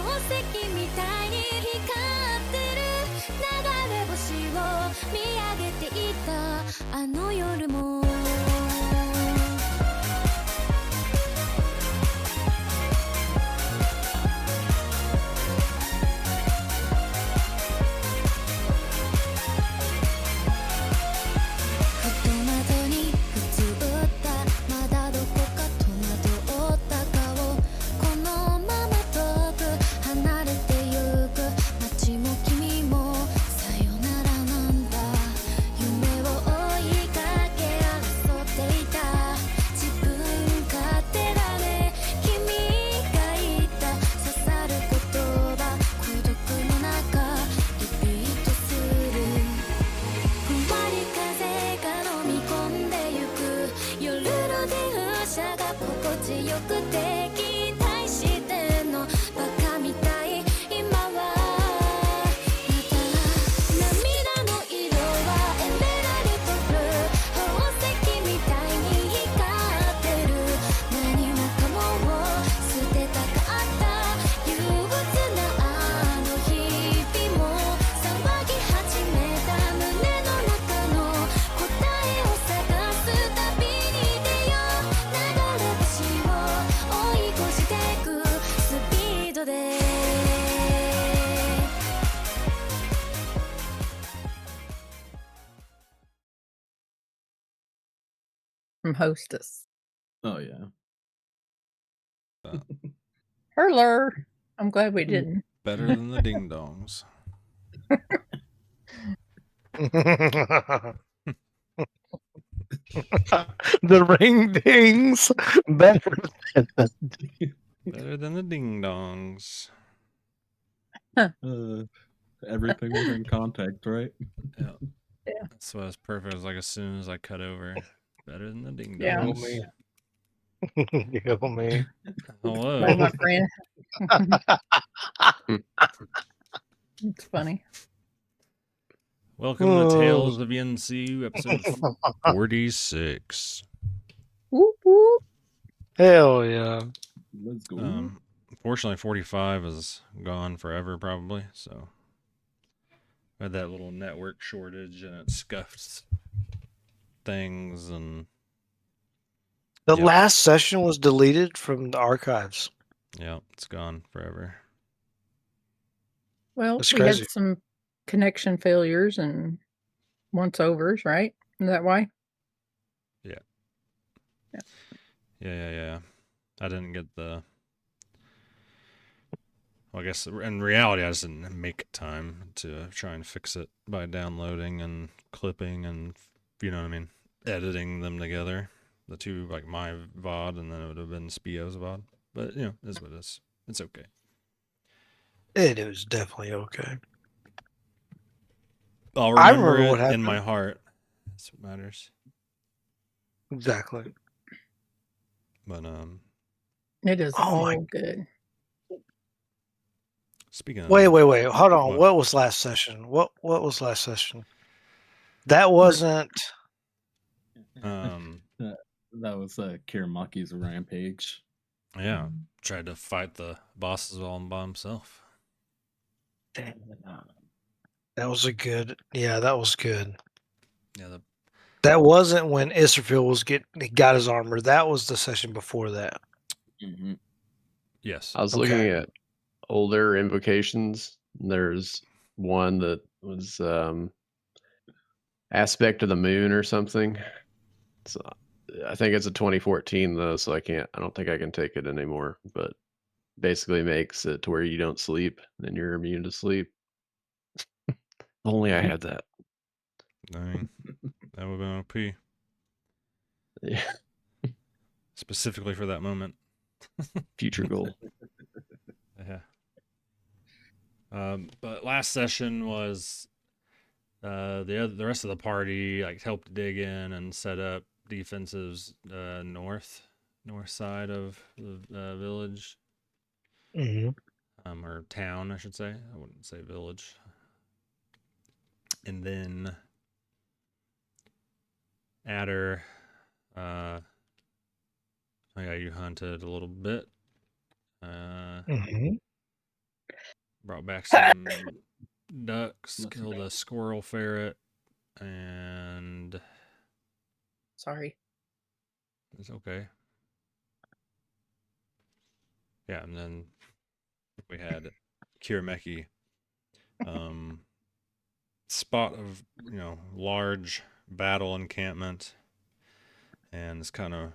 石みたいに光ってる流れ星を見上げていたあの夜もFrom Hostess. Oh yeah. Herler. I'm glad we didn't. Better than the ding dongs. The ring dings better than Better than the ding dongs. Everything within context, right? Yeah. Yeah. That's why it's perfect. It was like as soon as I cut over. Better than the ding Yeah. dongs. you me. Hello. By my friend. It's funny. Welcome to Tales of Unsee, episode 46. Whoop whoop. Hell yeah. Let's go. Unfortunately, 45 is gone forever, probably. So, I had that little network shortage and it scuffed things. And The last session was deleted from the archives. yeah, it's gone forever. Well, That's we crazy. had some connection failures and once-overs, right? Is that why? Yeah. Yeah. Yeah. I didn't get the... Well, I guess in reality, I just didn't make time to try and fix it by downloading and clipping and, you know what I mean, editing them together. The two, like my VOD, and then it would have been Spio's VOD. But, you know, it is what it is. It's okay. It was definitely okay. I'll I remember remember what it in happened. my heart. That's what matters. Exactly. But, It is Oh, all good. speaking of... Wait. Hold on. What was last session? What was last session? That wasn't... that was Kiramaki's rampage. Yeah. Tried to fight the bosses all by himself. Damn. That was a good... Yeah, that was good. Yeah, That wasn't when Israfil got his armor. That was the session before that. Mm-hmm. Yes. I was looking at older invocations. There's one that was Aspect of the Moon or something. So I think it's a 2014 though, so I don't think I can take it anymore. But basically makes it to where you don't sleep, then you're immune to sleep. Only I had that. Dang. That would have been OP. Yeah. Specifically for that moment. Future goal. Yeah. But last session was the rest of the party like helped dig in and set up defenses north side of the village. Mm-hmm. Or town, I should say. I wouldn't say village. And then Adder, you hunted a little bit. Mm-hmm. Brought back some ducks, That's killed a squirrel ferret, and Sorry. it's okay. Yeah, and then we had Kirameki. Spot of, large battle encampment, and it's kind of,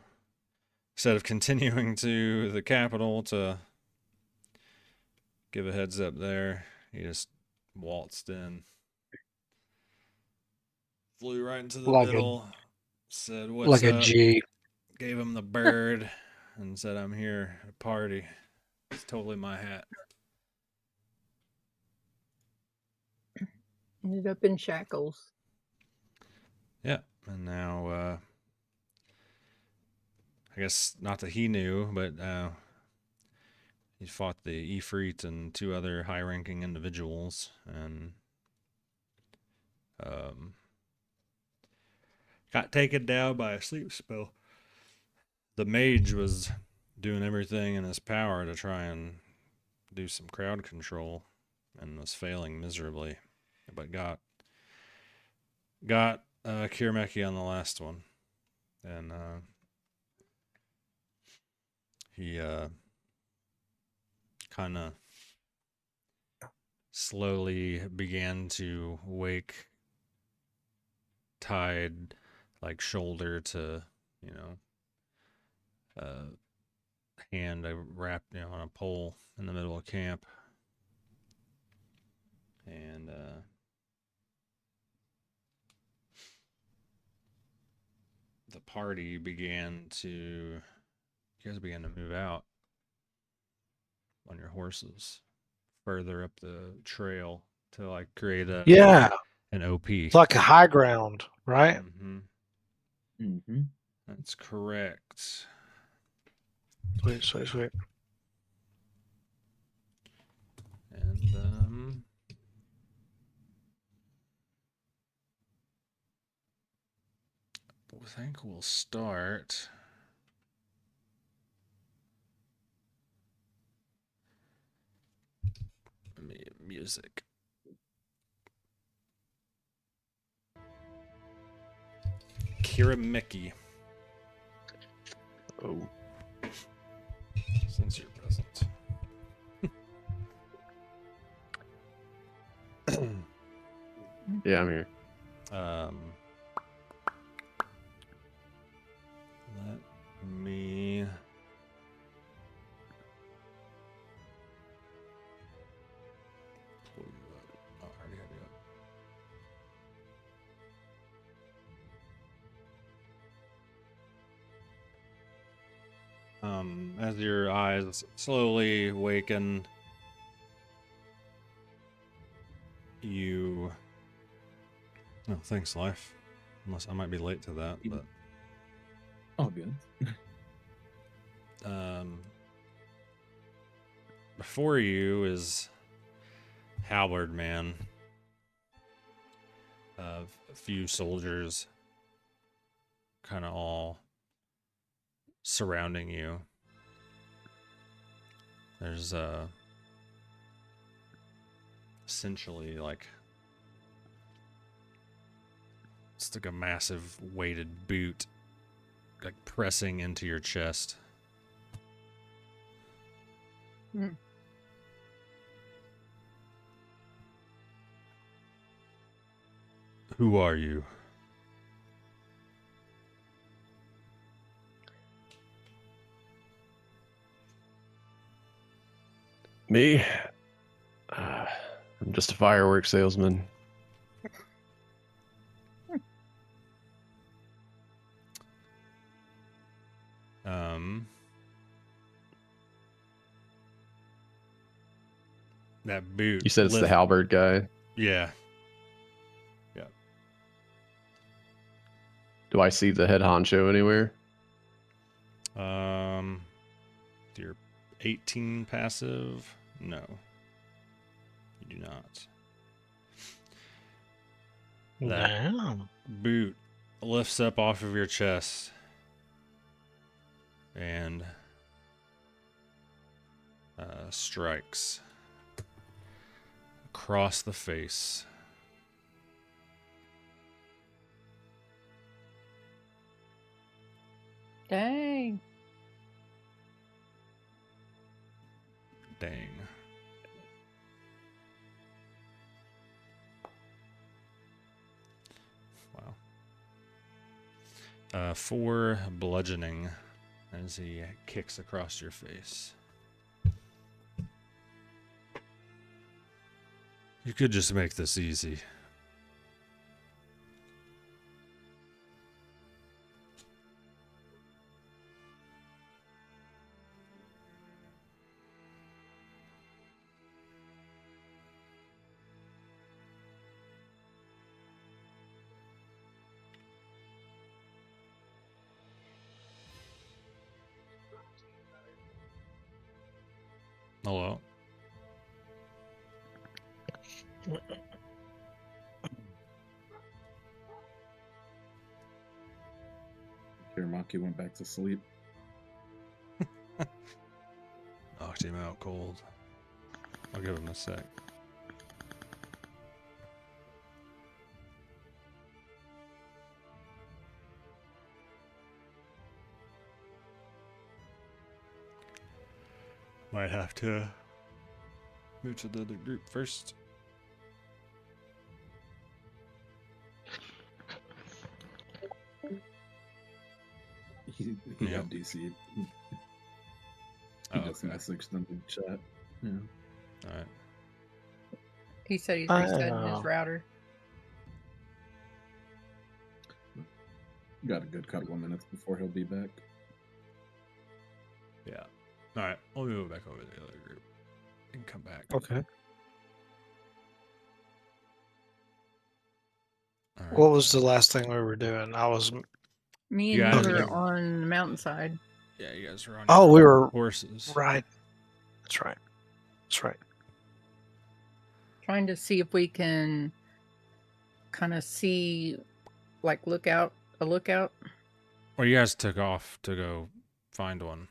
instead of continuing to the capital to give a heads up there, he just waltzed in, flew right into the Like middle, said, "What's like a up?" G. Gave him the bird, and said, "I'm here at a party." It's totally my hat. Ended up in shackles. Yeah, and now, I guess not that he knew, but he fought the Ifrit and 2 other high-ranking individuals, and got taken down by a sleep spell. The mage was doing everything in his power to try and do some crowd control, and was failing miserably, but got Kirameki on the last one, and he kind of slowly began to wake, tied like shoulder to, hand wrapped on a pole in the middle of camp, and the party began to, you guys began to move out on your horses further up the trail to like create Yeah, an OP. it's like a high ground, right? Mm-hmm. Mm-hmm. That's correct. Sweet. And I think we'll start. Music. Kirameki. Oh, Since you're present. yeah, I'm here. Let me. Pull you up. Oh, I already have you up. As your eyes slowly awaken, you. Oh, thanks, life. Unless I might be late to that, but. All good. Before you is Halberd Man. A few soldiers kind of all surrounding you. There's essentially like it's like a massive weighted boot like pressing into your chest. Mm. Who are you? Me? I'm just a fireworks salesman. That boot. You said it's the halberd guy. Yeah. Do I see the head honcho anywhere? Your 18 passive? No. You do not. That Damn. boot lifts up off of your chest and strikes. across the face. Dang. Dang. Wow. 4 bludgeoning as he kicks across your face. You could just make this easy. Hello? Kiramaki went back to sleep. Knocked him out cold. I'll give him a sec. Might have to move to the other group first. He Yeah. got DC'd. He Oh, just okay. messaged them in chat. Yeah. Alright. He said he's I resetting know. his router. Got a good couple of minutes before he'll be back. Yeah. Alright, we'll move back over to the other group and come back. Okay. Alright. What was the last thing we were doing? I was. Me You and guys you were are- on the mountainside. Yeah, you guys are on Oh, your we were horses. right. That's right. That's right. Trying to see if we can kind of see, like, a lookout. Or you guys took off to go find one.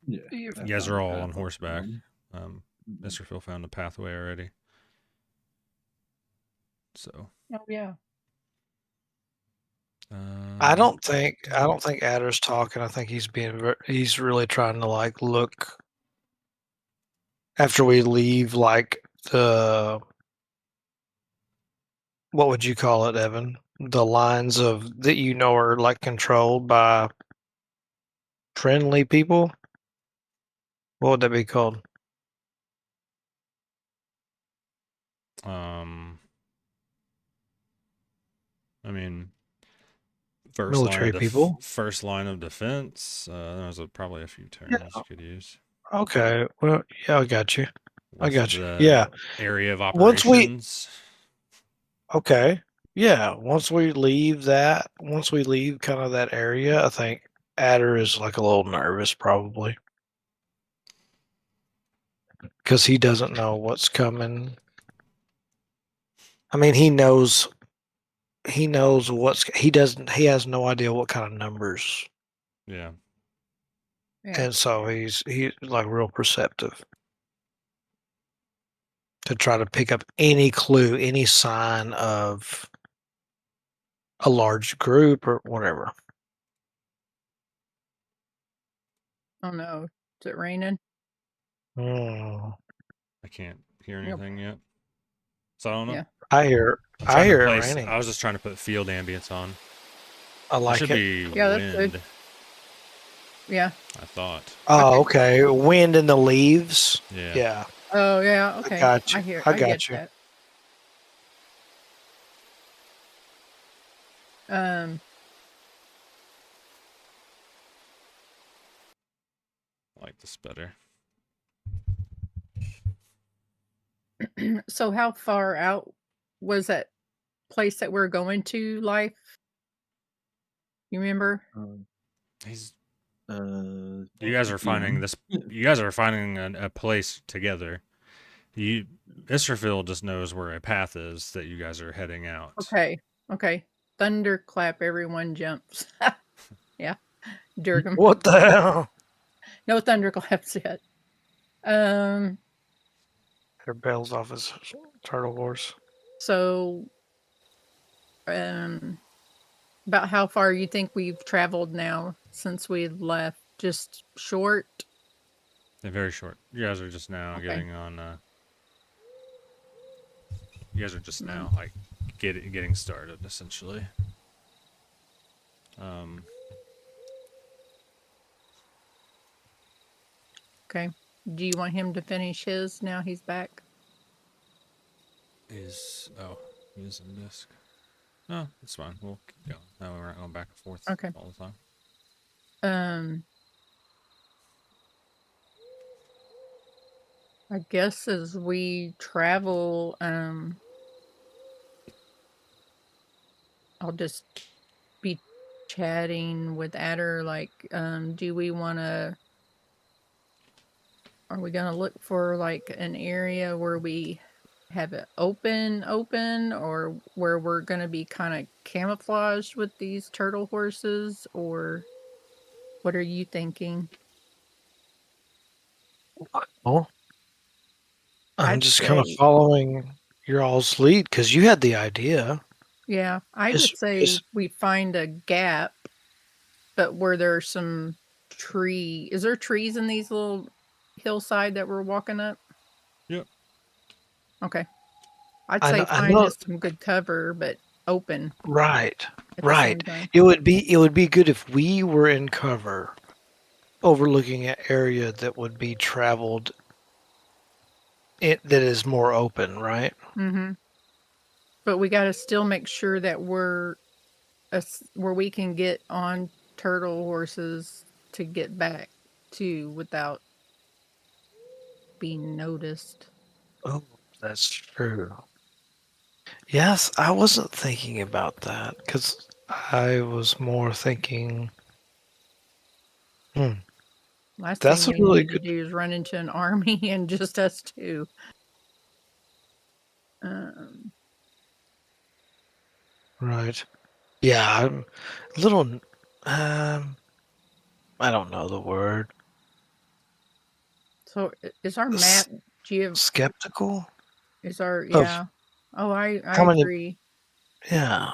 Yeah. You I You guys found are a all path on up horseback. them. Mr. Phil found a pathway already. So. Oh yeah. I don't think Adder's talking. I think he's he's really trying to like look after we leave like the what would you call it, Evan? The lines of that are like controlled by friendly people. What would that be called? I mean, first Military people. First line of defense. There's probably a few terms you could use. Okay. Well, yeah, I got you. I got you. The Yeah. area of Once we- operations. Okay. Yeah. Once we leave kind of that area, I think Adder is like a little nervous probably. Because he doesn't know what's coming. I mean, he knows he has no idea what kind of numbers. Yeah. Yeah. And so he's like real perceptive to try to pick up any clue, any sign of a large group or whatever. Oh no. Is it raining? Hmm. I can't hear Yep. anything yet. So I don't know. Yeah. I hear it raining. I was just trying to put field ambience on. I There like should it. be Yeah, that's wind, good. Yeah. I thought. Oh, okay. Wind in the leaves. Yeah. Yeah. Oh yeah. Okay. got you. I I got get you. that. I like this better. So how far out was that place that we're going to, Life? You remember? He's You you guys are finding this. You guys are finding a place together. Israfil just knows where a path is that you guys are heading out. Okay. Okay. Thunderclap, everyone jumps. Yeah. Durgam. What the hell? No thunderclaps yet. Adder bails off his turtle horse. So, about how far you think we've traveled now since we left? Just short? They're very short. You guys are just now Okay. getting on. You guys are just Mm. now like getting started essentially. Okay. Do you want him to finish his now he's back? He's in disc. No, it's fine. We'll keep going. That way we're not going back and forth Okay. all the time. I guess as we travel, I'll just be chatting with Adder. Like, do we want to? Are we gonna look for like an area where we have it open, or where we're gonna be kind of camouflaged with these turtle horses, or what are you thinking? Well, I'm I'd just kind of say- following your all's lead because you had the idea. Yeah, I Is- would say is- we find a gap, but where there's some tree. Is there trees in these little hillside that we're walking up? Yep. Okay. I'd I say know- I find know- us some good cover, but open. Right. at the Right. same time. It would be good if we were in cover, overlooking an area that would be traveled. That is more open, right? Mm-hmm. But we got to still make sure that we're where we can get on turtle horses to get back to without being noticed. Oh, that's true. Yes, I wasn't thinking about that because I was more thinking. Last That's thing a we really need good- to do is run into an army and just us two. Right. Yeah, I'm a little. I don't know the word. So is our map Skeptical. is our yeah? Oh, I how many- agree. Yeah.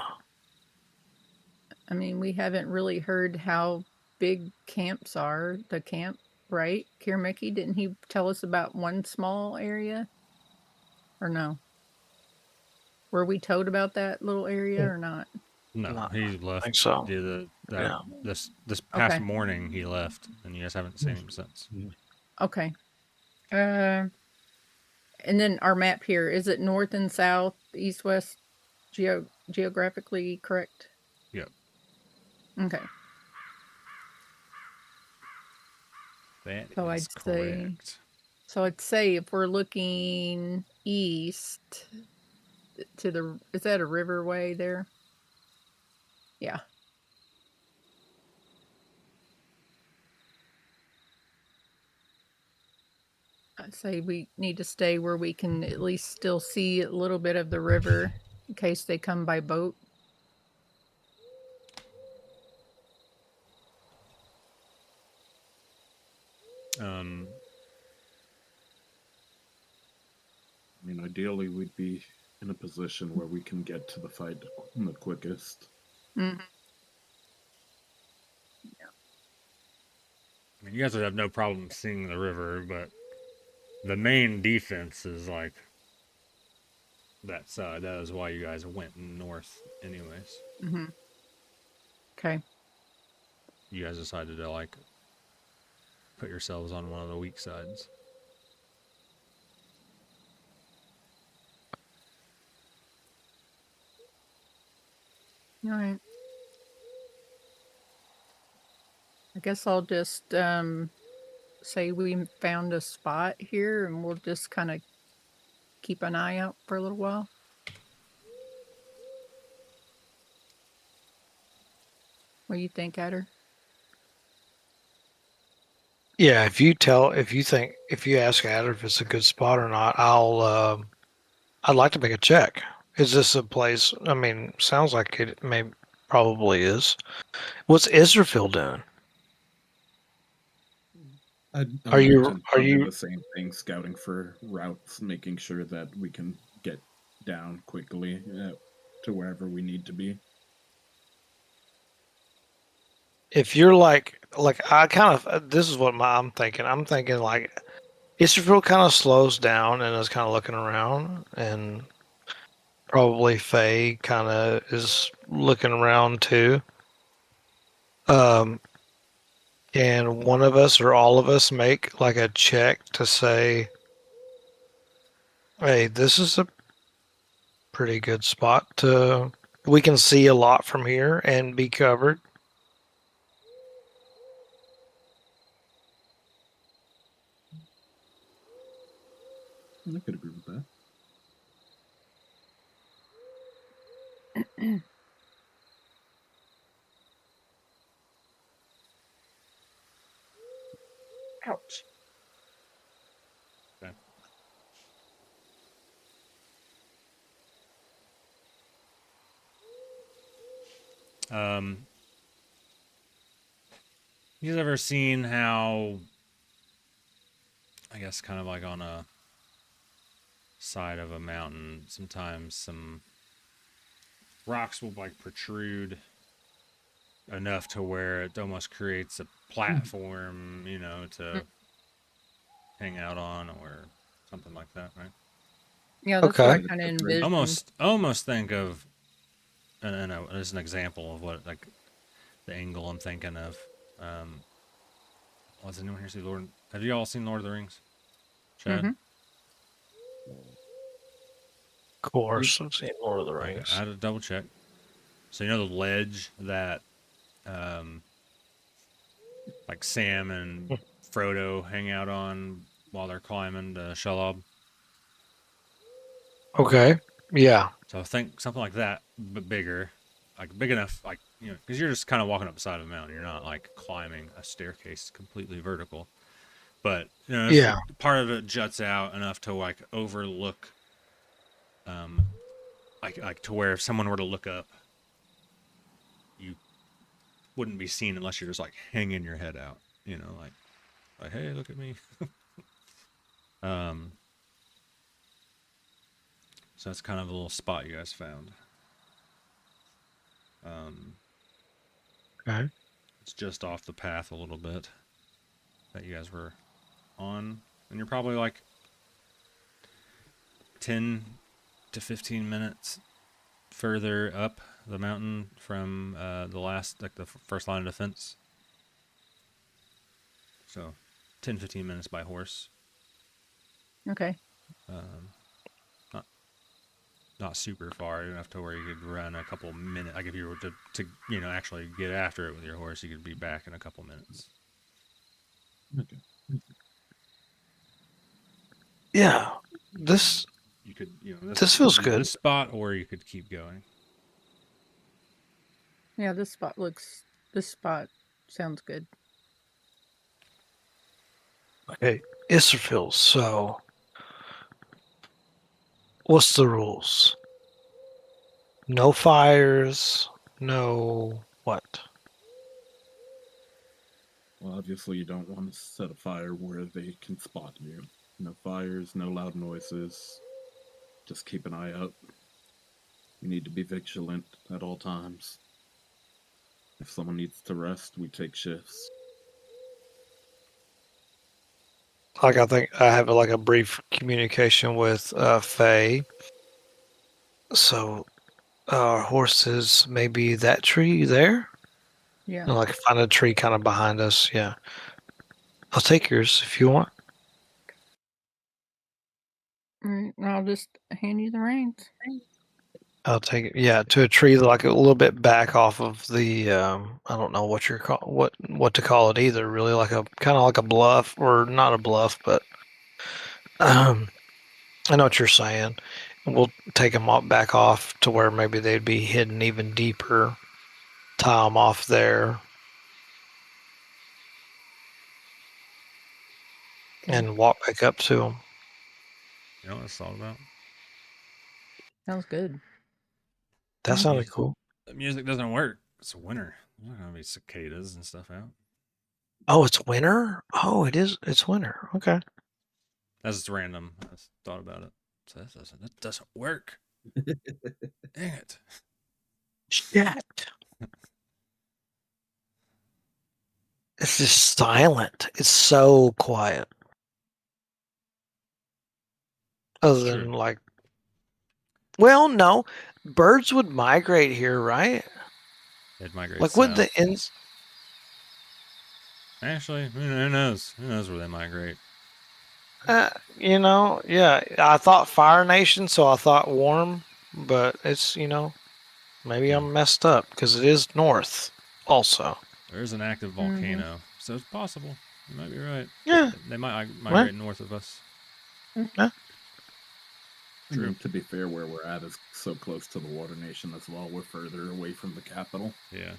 I mean, we haven't really heard how big camps are. The camp, right? Kirmiki, didn't he tell us about one small area? Or no? Were we told about that little area or not? No, No, he left. think so. Yeah, this past morning he left, and you guys haven't seen him since. Okay. And then our map here, is it north and south, east, west, geographically correct? Yep. Okay. That So is correct. I'd say if we're looking east to is that a riverway there? Yeah. I'd say we need to stay where we can at least still see a little bit of the river in case they come by boat. I mean, ideally, we'd be in a position where we can get to the fight the quickest. Mm-hmm. I mean, you guys would have no problem seeing the river, but the main defense is like that side. That is why you guys went north, anyways. Mm-hmm. Okay. You guys decided to like put yourselves on one of the weak sides. All right. I guess I'll just say we found a spot here and we'll just kind of keep an eye out for a little while. What do you think, Adder? Yeah, if you ask Adder if it's a good spot or not, I'd like to make a check. Is this a place? I mean, sounds like it probably is. What's Israfil doing? I Are you imagine probably the same thing, scouting for routes, making sure that we can get down quickly to wherever we need to be. if you're like I kind of this is what I'm thinking. I'm thinking like Israel kind of slows down and is kind of looking around, and probably Faye kind of is looking around too. Um, and one of us or all of us make like a check to say, "Hey, this is a pretty good spot to. We can see a lot from here and be covered." I could agree with that. Ouch. Okay. You guys ever seen how, I guess, kind of like on a side of a mountain, sometimes some rocks will like protrude enough to where it almost creates a platform, you know, to hang out on or something like that, right? Yeah, that's what Okay. I kind of envisioned. Almost think of, and as an example of what like the angle I'm thinking of. Was anyone here see Lord? Have you all seen Lord of the Rings? Chad? Mhm. Of course, I've seen Lord of the Okay, I Rings. had to double check. So you know the ledge that, um, like Sam and Frodo hang out on while they're climbing the Shelob. Okay. Yeah. So think something like that, but bigger, like big enough, like you know, because you're just kind of walking up the side of a mountain. You're not like climbing a staircase completely vertical. But you know, if Yeah. the part of it juts out enough to like overlook, um, like to where if someone were to look up, you wouldn't be seen unless you're just like hanging your head out. You know, like hey, look at me. um, so that's kind of a little spot you guys found. Um, Okay. it's just off the path a little bit that you guys were on, and you're probably like 10 to 15 minutes further up the mountain from the last, like the first line of defense. So 10, 15 minutes by horse. Okay. Um, not not super far enough to where you could run a couple minutes. Like if you were to you know actually get after it with your horse, you could be back in a couple minutes. Okay. Yeah. This You could, you know, this could feels be good. this spot, or you could keep going. Yeah, this spot sounds good. Okay. Israfil, so what's the rules? No fires, no what? Well, obviously, you don't want to set a fire where they can spot you. No fires, no loud noises. Just keep an eye out. We need to be vigilant at all times. If someone needs to rest, we take shifts. Like I think I have like a brief communication with Faye. So horses, maybe that tree there? Yeah. And like find a tree kind of behind us. Yeah. I'll take yours if you want. All right, I'll just hand you the reins. I'll take it. Yeah, to a tree like a little bit back off of the I don't know what you're what to call it either, really like a kind of like a bluff or not a bluff, but um I know what you're saying. And we'll take them back off to where maybe they'd be hidden even deeper. Tie them off there Okay. and walk back up to them. You know what it's all about? Sounds good. That Mm. sounded cool. The music doesn't work. It's winter. There's not gonna be cicadas and stuff out. Oh, it's winter? Oh, it is. It's winter. Okay. That's just random. I just thought about it. So that doesn't work. Dang it. Shit. It's just silent. It's so quiet. Other than True. like, well, no, birds would migrate here, right? They'd migrate Like, would south. the ins? Actually, who knows? Who knows where they migrate? Yeah. I thought Fire Nation, so I thought warm, but it's maybe Yeah. I'm messed up because it is north, also. There is an active volcano, so it's possible. You might be right. Yeah. They might migrate north of us. Yeah. I mean, to be fair, where we're at is so close to the water nation as well. We're further away from the capital. Yeah.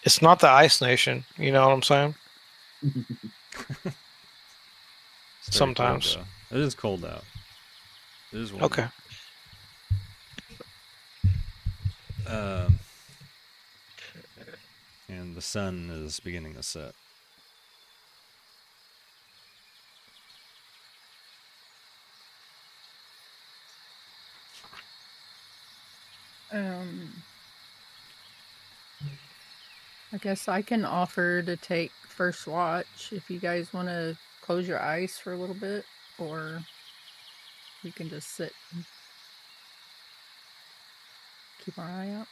It's not the Ice Nation. You know what I'm saying? It's very Sometimes. cold, though. It is cold out. It is winter. Okay. And the sun is beginning to set. I guess I can offer to take first watch if you guys want to close your eyes for a little bit, or we can just sit and keep our eye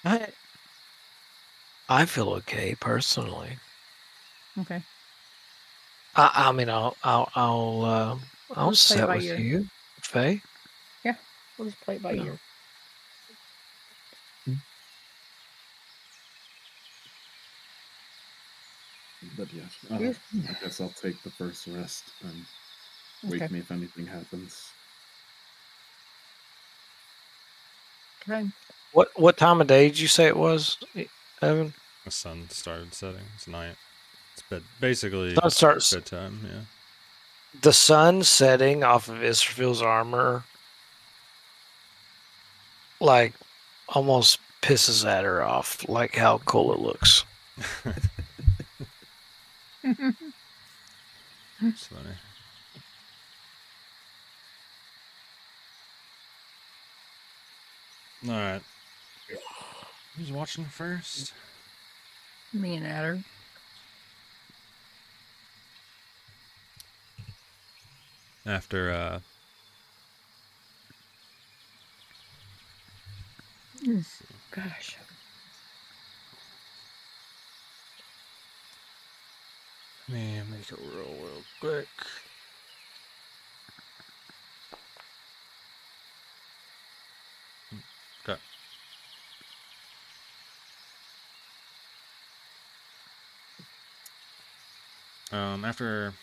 out. I feel okay personally. Okay. I mean, I'll just play it sit by with ear. you, Faye. Yeah, we'll just play it by ear. But yes, I guess I'll take the first rest and wake me if anything happens. Okay. What time of day did you say it was, Evan? The sun started setting. It's night. It's basically Sun starts. bedtime. Yeah. The sun setting off of Israfel's armor, like, almost pisses at her off, like how cool it looks. It's funny. All right. Who's watching first? Me and Adder. After Gosh. let me make it real quick. Okay. After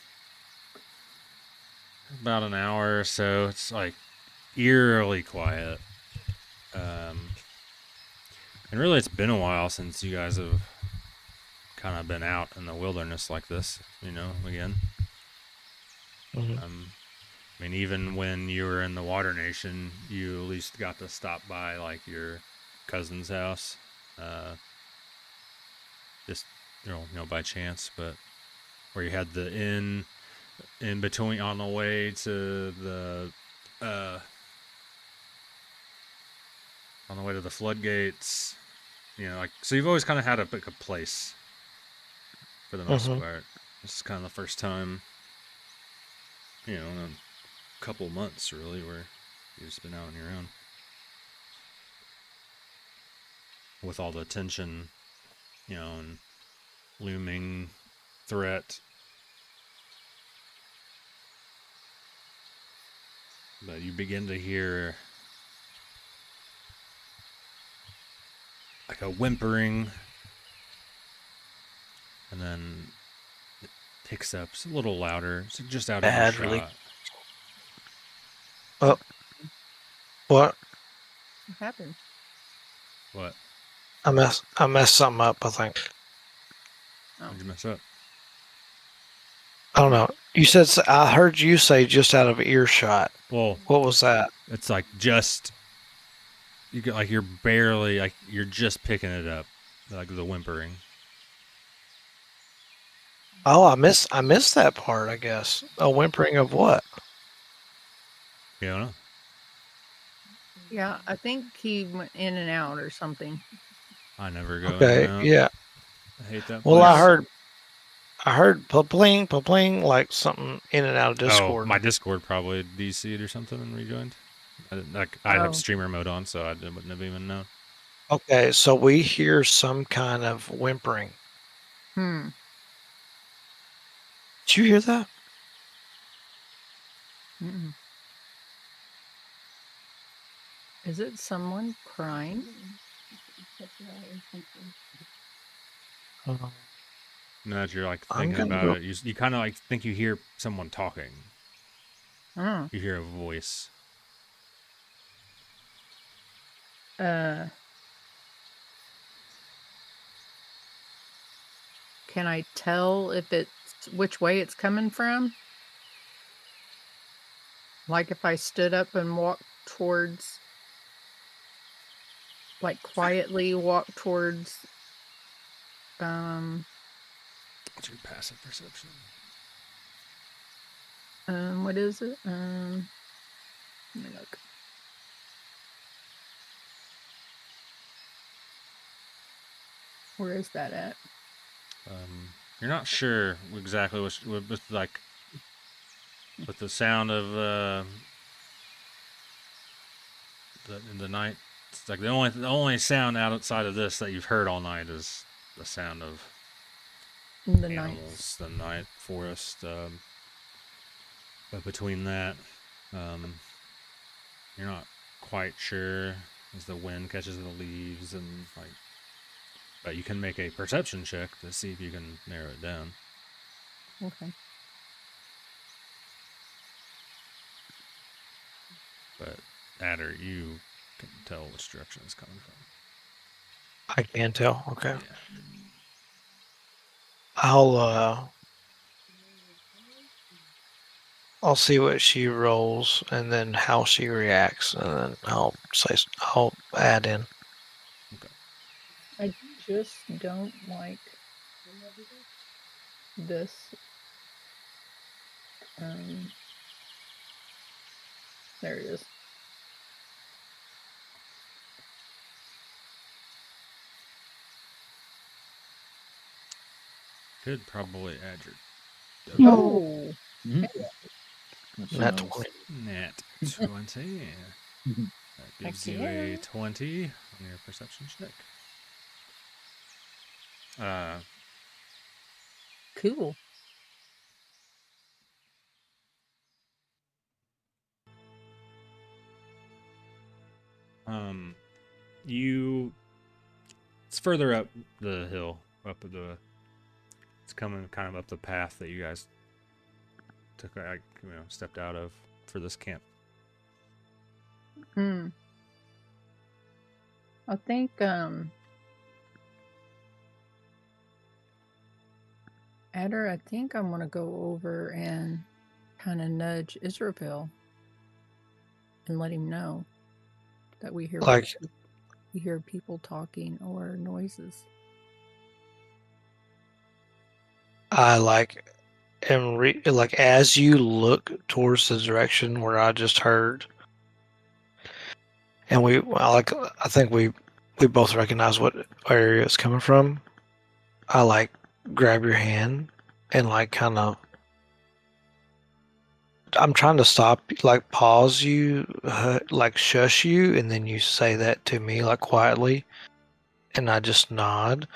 about an hour or so, it's like eerily quiet. And really, it's been a while since you guys have kind of been out in the wilderness like this, again. Mhm. I mean, even when you were in the Water Nation, you at least got to stop by, like, your cousin's house. Just, by chance, but where you had the inn in between on the way to the floodgates, so you've always kind of had a place for the most part. This is kind of the first time, in a couple months really where you've just been out on your own with all the tension, and looming threat. But you begin to hear like a whimpering, and then it picks up. It's a little louder. It's just out of Badly. shot. Oh, what? What happened? What? I messed something up, I think. Oh. Did you mess up? I don't know. You said, I heard you say just out of earshot. Well, what was that? It's like just you're barely, like, you're just picking it up, like the whimpering. Oh, I missed that part. I guess a whimpering of what? You don't know. Yeah, I think he went in and out or something. I never go in and Okay, out. yeah. I hate that Well, place. I heard pling, pling, like something in and out of Oh, Discord. my Discord probably DC'd or something and rejoined. I have Oh. streamer mode on, so I wouldn't have even known. Okay, so we hear some kind of whimpering. Hmm. Did you hear that? Mm-mm. Is it someone crying? Uh, Now that you're like I'm thinking gonna about go. it, you kind of like think you hear someone talking. Oh. You hear a voice. Uh. Can I tell if it's which way it's coming from? Like if I stood up and walked towards, like quietly walk towards, What's your passive perception? what is it? Let me look. Where is that at? You're not sure exactly with like with the sound of in the night. It's like the only sound outside of this that you've heard all night is the sound of In the night. animals, the night forest. But between that, you're not quite sure as the wind catches the leaves and like. But you can make a perception check to see if you can narrow it down. Okay. But Adder, you can tell which direction it's coming from. I can tell. Okay. Yeah. I'll see what she rolls and then how she reacts, and then I'll add in. I just don't like this. There it is. Could probably add your Oh. That's Nat nice. 20. nat 20. That gives you a 20 on your perception check. Cool. It's further up the hill, it's coming kind of up the path that you guys took, stepped out of for this camp. I think, Adder, I think I'm gonna go over and kind of nudge Israel and let him know that we hear people talking or noises. I am as you look towards the direction where I just heard, and I think we both recognize what area it's coming from. I grab your hand and kind of. I'm trying to stop, pause you, shush you, and then you say that to me, quietly, and I just nod,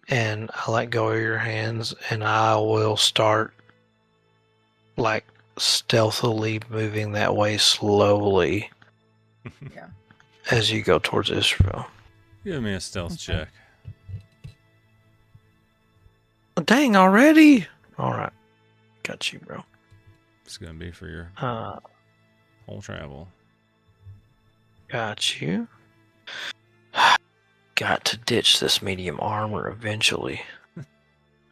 and I let go of your hands, and I will start, stealthily moving that way slowly. Yeah. As you go towards Israel. Give me a stealth check. Dang, already? All right. Got you, bro. It's going to be for your whole travel. Got you. Got to ditch this medium armor eventually.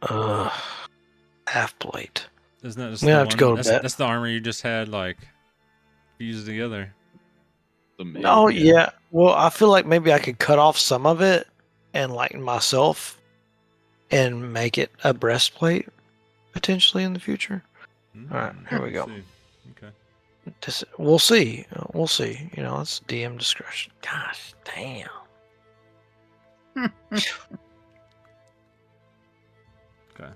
Half plate. Isn't that just I'm gonna have to go to bed. That's the armor you just had, fused together. Oh, yeah. Well, I feel like maybe I could cut off some of it and myself and make it a breastplate. potentially in the future. All right, here we go. See. Okay. We'll see. We'll see. You know, it's DM discretion. Gosh damn. Okay.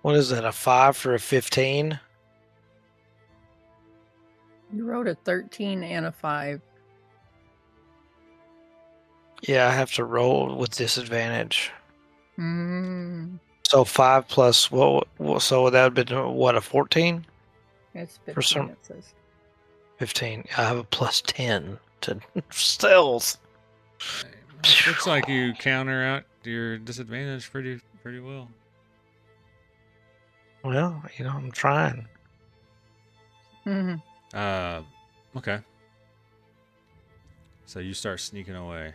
What is that? A 5 for a 15? You wrote a 13 and a 5. Yeah, I have to roll with disadvantage. Mm, So 5 plus what? So that would have been what, a 14? it's For 15, some- it says. 15. I have a plus 10 to stealth. Looks like you counter out your disadvantage pretty well. Well, you know, I'm trying. Mhm. Okay. So you start sneaking away,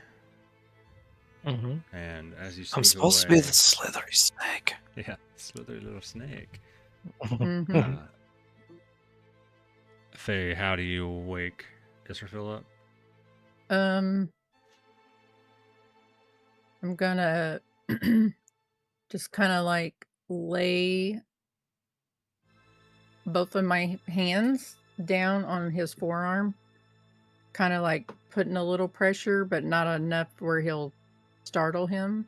Mm-hmm. and as you sneak I'm supposed to be away- the slithery snake. Yeah, slithery little snake. Mhm. Faye, how do you wake Israfil up? I'm gonna just kind of like lay both of my hands down on his forearm, kind of like putting a little pressure, but not enough where he'll startle him.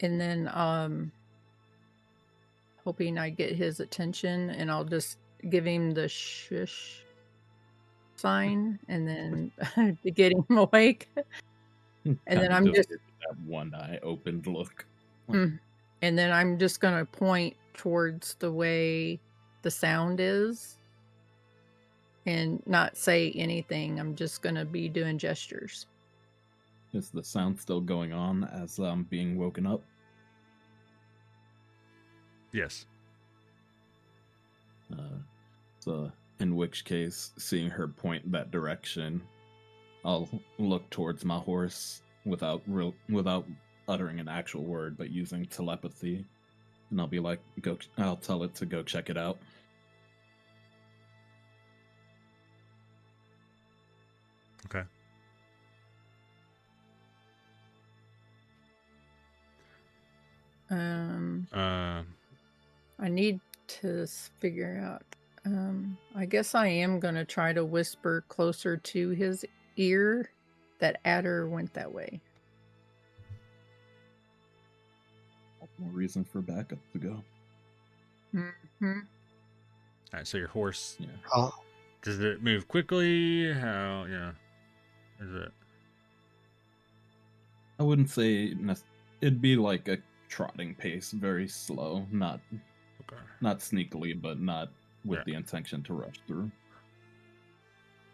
And then hoping I get his attention, and I'll just give him the shush sign, and then to get him awake. And then Kinda I'm just with that one eye opened look. and then I'm just gonna point towards the way the sound is and not say anything. I'm just gonna be doing gestures. Is the sound still going on as I'm being woken up? Yes. So in which case, seeing her point that direction, I'll look towards my horse without uttering an actual word, but using telepathy, and I'll be like, "Go!" I'll tell it to go check it out. Okay. I need to figure out. I guess I am gonna try to whisper closer to his ear that Adder went that way. More reason for backup to go. Mm-hmm. All right. So your horse, Yeah. Oh, does it move quickly? How? Yeah. Is it? I wouldn't say it'd be like a trotting pace, very slow, not Okay. sneakily, but not with Yeah. the intention to rush through.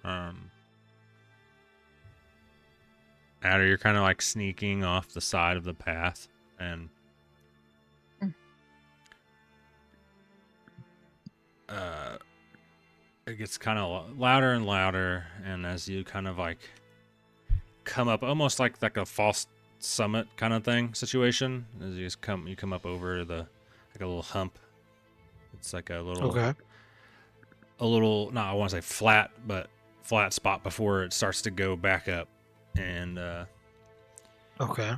Adder, you're kind of like sneaking off the side of the path, and it gets kind of louder and louder, and as you kind of like come up, almost like a false summit kind of thing situation, as you just come up over the like a little hump. It's like a little okay. not I want to say flat, but flat spot before it starts to go back up, and Okay.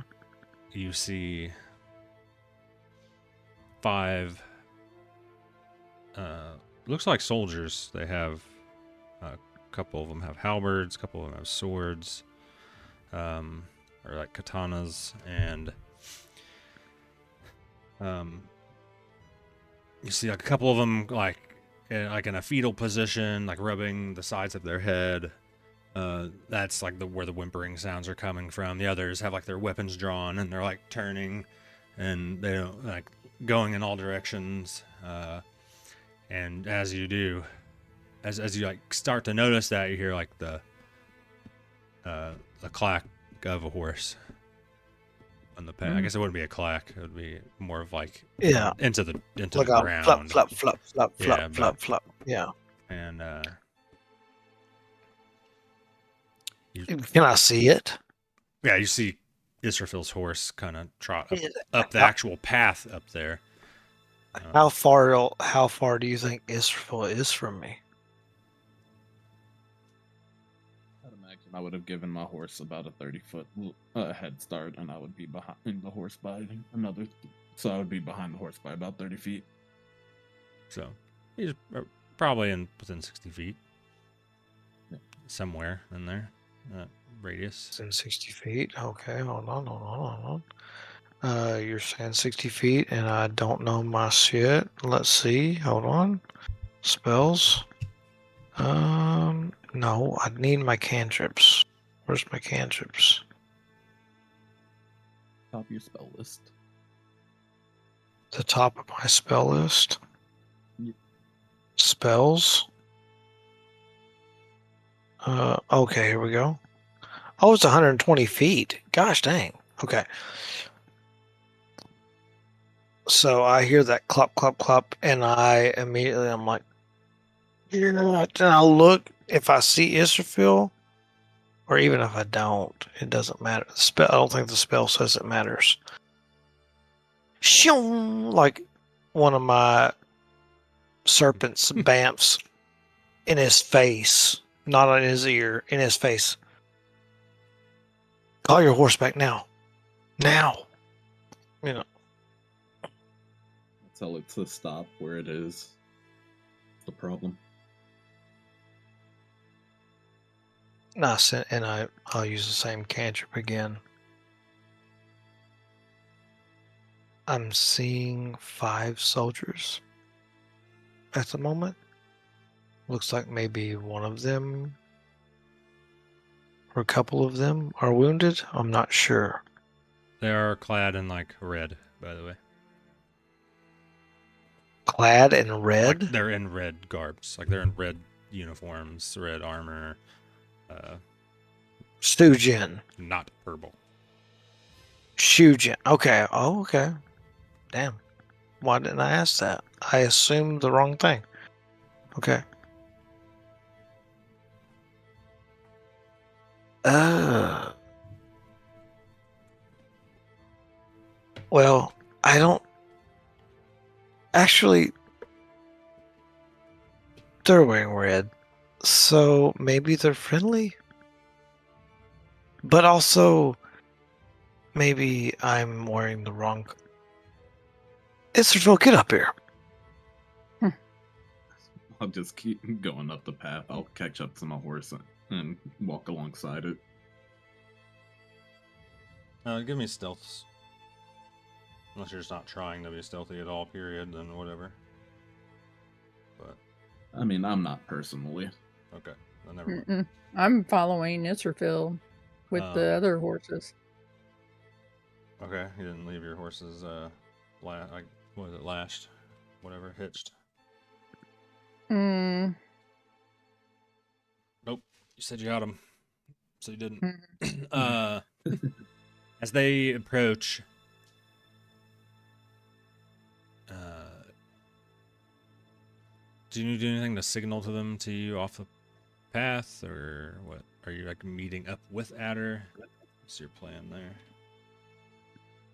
you see 5 looks like soldiers. They have a couple of them have halberds, a couple of them have swords, or like katanas, and you see like a couple of them like in a fetal position, like rubbing the sides of their head. That's like where the whimpering sounds are coming from. The others have like their weapons drawn, and they're like turning, and they don't like going in all directions. And as you do, as you like start to notice that, you hear like the clack of a horse on the path. I guess it wouldn't be a clack; it would be more of like Yeah. into the Like a ground. flop, flop, flop, flop, Yeah, flop, but- flop, flop. Yeah. And Can I see it? yeah, you see Israfil's horse kind of trot up the How- actual path up there. How far do you think Israel is from me? I'd imagine I would have given my horse about a 30-foot head start, and I would be behind the horse by another So I would be behind the horse by about 30 feet. So he's probably within 60 feet. Somewhere in there. Radius. It's in 60 feet. Okay, hold on. You're saying 60 feet, and I don't know my shit. Let's see. Hold on. Spells. No, I need my cantrips. Where's my cantrips? Top of your spell list. The top of my spell list. Yep. Spells. Okay, here we go. Oh, it's 120 feet. Gosh dang. Okay. So I hear that clop, clop, clop, and I'm like, yeah. And I'll look if I see Israfil, or even if I don't, it doesn't matter. I don't think the spell says it matters. Shoom, like one of my serpents bamfs in his face, not on his ear, in his face. Call your horse back now. Now. You know. Tell it to stop where it is. The problem. Nice, and I'll use the same cantrip again. I'm seeing 5 soldiers at the moment. Looks like maybe one of them or a couple of them are wounded. I'm not sure. They are clad in like red, by the way. Clad in red? Like they're in red garbs. Like they're in red uniforms, red armor. Stujin. Not purple. Shujin. Okay. Oh, okay. Damn. Why didn't I ask that? I assumed the wrong thing. Okay. Well, I don't actually. They're wearing red, so maybe they're friendly. But also, maybe I'm wearing the wrong. Israfil, get up here. I'll just keep going up the path. I'll catch up to my horse and walk alongside it. Give me stealths. Unless you're just not trying to be stealthy at all, period, then whatever. But I mean, I'm not personally. okay, then never mind. I'm following Israfil with the other horses. Okay, you didn't leave your horses what was it, lashed? Whatever, hitched. Mm. Nope. You said you had them, so you didn't. As they approach, do you do anything to signal to them to you off the path, or what? Are you like meeting up with Adder? What's your plan there?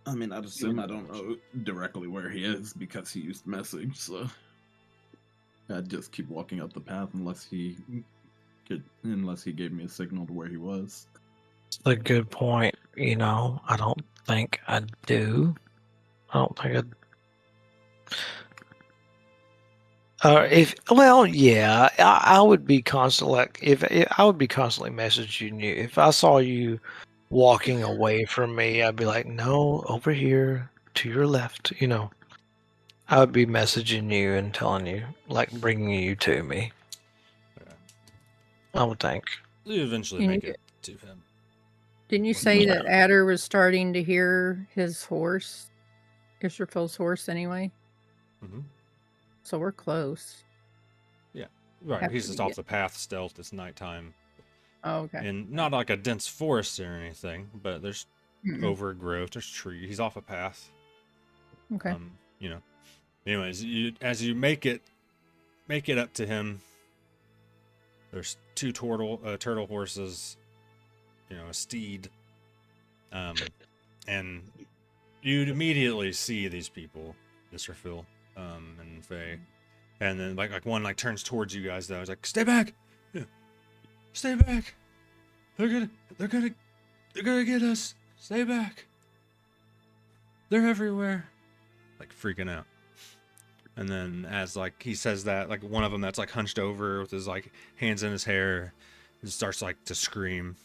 I mean, I'd assume I don't know directly where he is because he used message, so I'd just keep walking up the path unless he gave me a signal to where he was. It's a good point. You know, I don't think I do. I don't think I'd. I would be constantly I would be constantly messaging you if I saw you walking away from me. I'd be like, no, over here to your left. You know, I would be messaging you and telling you, like, bringing you to me. Okay. I would think. You eventually make it to him. Didn't you say that Adder was starting to hear his horse, Israfil's horse, anyway? Mm-hmm. So we're close. Yeah, right. He's just off the path, stealth. It's nighttime. Oh, okay. And not like a dense forest or anything, but there's overgrowth. There's trees. He's off a path. Okay. You know. Anyways, as you make it up to him, there's 2 turtle horses, you know, a steed, and you'd immediately see these people, Israfil, and Faye, and then like one like turns towards you guys though. He's like, "Stay back, yeah. Stay back. They're gonna get us. Stay back. They're everywhere." like freaking out. And then as like he says that, like one of them that's like hunched over with his like hands in his hair, just starts like to scream.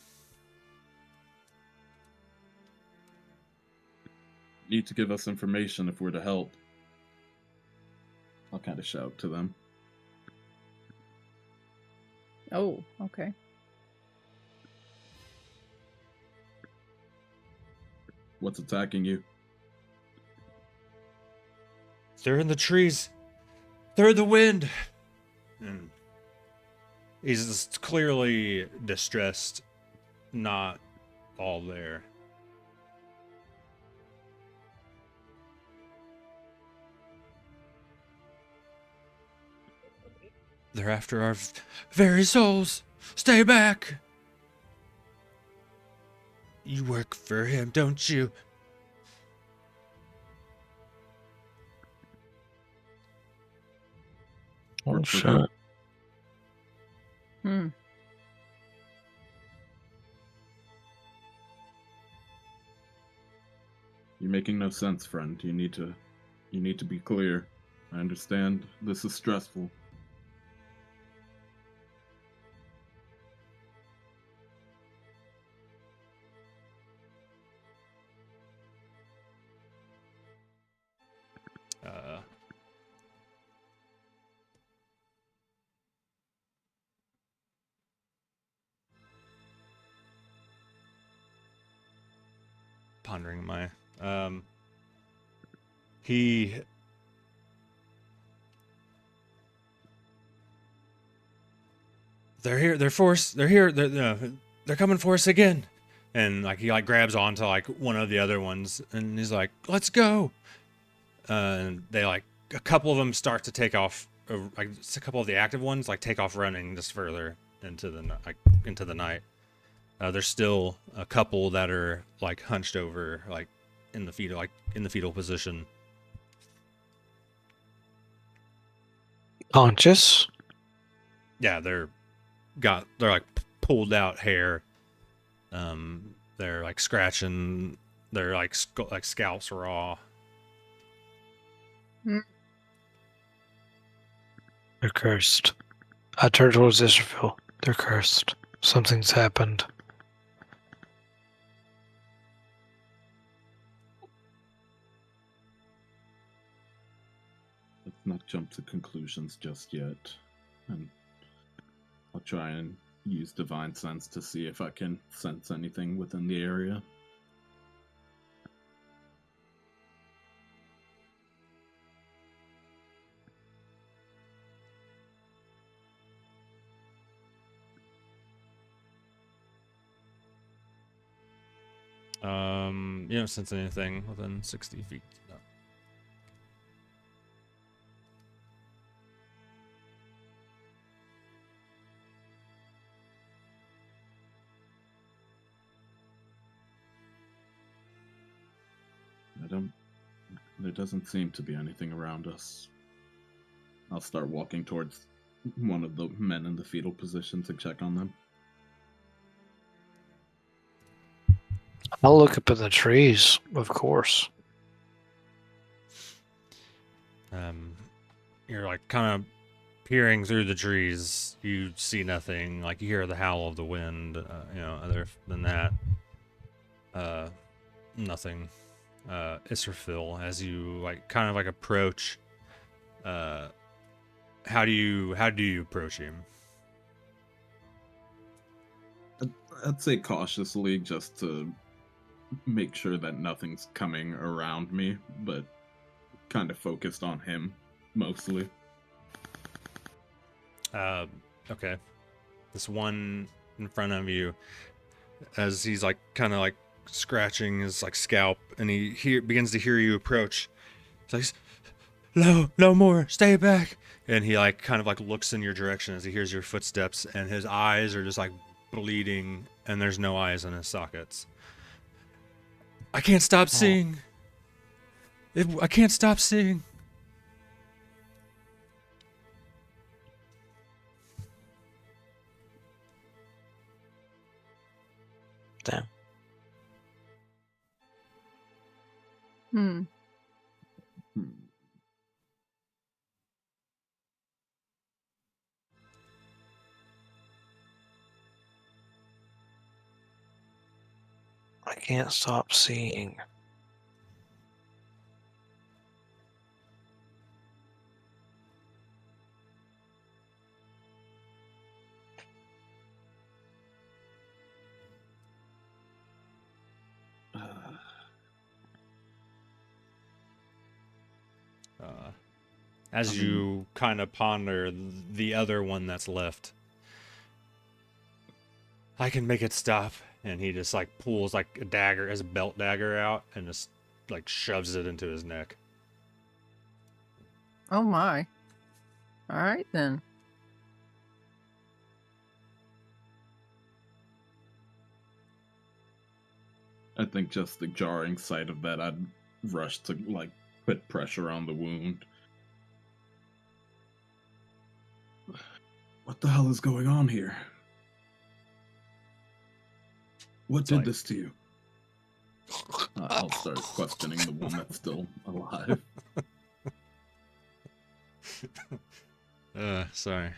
Need to give us information if we're to help. I'll kind of shout to them. Oh, okay. What's attacking you? They're in the trees. They're in the wind. And he's just clearly distressed, not all there. They're after our very souls. Stay back. You work for him, don't you? Oh, Work for shit. who? Hmm. You're making no sense, friend. You need to be clear. I understand this is stressful. Pondering my he they're here, they're here, they're coming for us again. And like he like grabs onto like one of the other ones and he's like, let's go. And they like a couple of them start to take off, like a couple of the active ones like take off running just further into the night. There's still a couple that are like hunched over, like in the fetal position. Conscious? Yeah, they're like pulled out hair. They're like scratching. They're like scalps raw. They're cursed. I turn towards Israel. They're cursed. Something's happened. Let's not jump to conclusions just yet. And I'll try and use divine sense to see if I can sense anything within the area. You don't sense anything within 60 feet. No. There doesn't seem to be anything around us. I'll start walking towards one of the men in the fetal position to check on them. I'll look up in the trees, of course. You're like kind of peering through the trees. You see nothing. Like you hear the howl of the wind. Other than that, nothing. Israfil, as you like kind of like approach. How do you approach him? I'd say cautiously, just to make sure that nothing's coming around me, but kind of focused on him mostly. Okay. This one in front of you, as he's like kind of like scratching his like scalp, and he begins to hear you approach. He's like, no more, stay back. And he like kind of like looks in your direction as he hears your footsteps, and his eyes are just like bleeding, and there's no eyes in his sockets. I can't stop seeing. I can't stop seeing. Damn. Hmm. I can't stop seeing. As I mean- you kind of ponder the other one that's left, I can make it stop. And he just like pulls like a dagger, as a belt dagger out, and just like shoves it into his neck. Oh my. All right then. I think just the jarring sight of that, I'd rush to like put pressure on the wound. What the hell is going on here? What It's did like- this to you? I'll start questioning the one that's still alive. Sorry.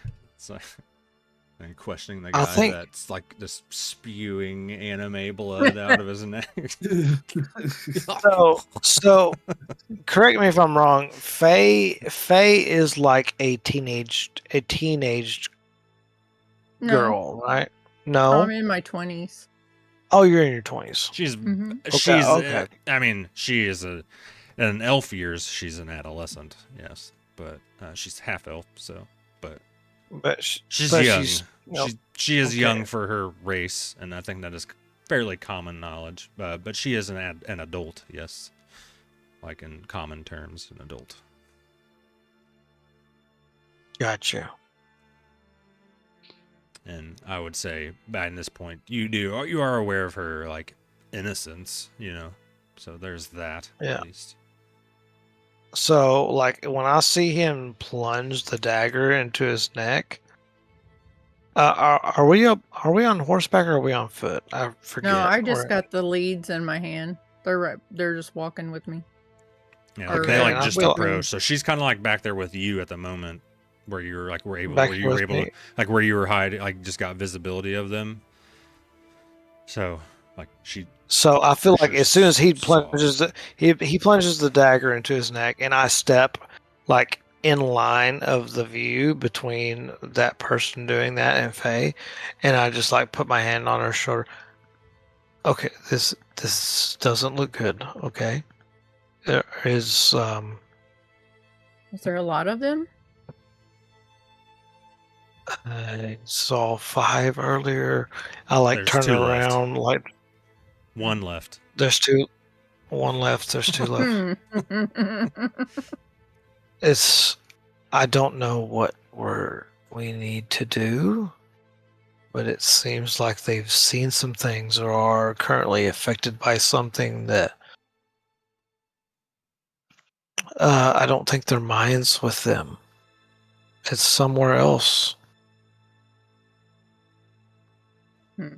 And questioning the I guy think- that's like just spewing anime blood out of his neck. So correct me if I'm wrong. Faye is like a teenage No, girl, right? No. I'm in my 20s. Oh, you're in your 20s. She's okay. I mean, she is in elf years. She's an adolescent, yes, but she's half elf, so But she's but young. no, She is okay. young for her race, and I think that is fairly common knowledge. But she is an adult, yes, like in common terms, an adult. Gotcha. And I would say, by this point, you are aware of her like innocence, you know. So there's that Yeah. at least. So, like, when I see him plunge the dagger into his neck, are we on horseback or are we on foot? I forget. No, I just Or- got the leads in my hand. They're just walking with me. Yeah, Or- they like and I just feel- approach. So she's kind of like back there with you at the moment, where you're like where you Back were with able me. to, like where you were hiding, like just got visibility of them. So like she So I feel For like sure as soon as he saw. plunges he plunges the dagger into his neck, and I step like in line of the view between that person doing that and Faye, and I just like put my hand on her shoulder. Okay, this doesn't look good. Okay, there is Is there a lot of them? I saw 5 earlier. I like There's turn 2 left. around like One left. there's 2. One left. There's 2 left. It's I don't know what we need to do, but it seems like they've seen some things or are currently affected by something that I don't think their mind's with them. It's somewhere else. Hmm.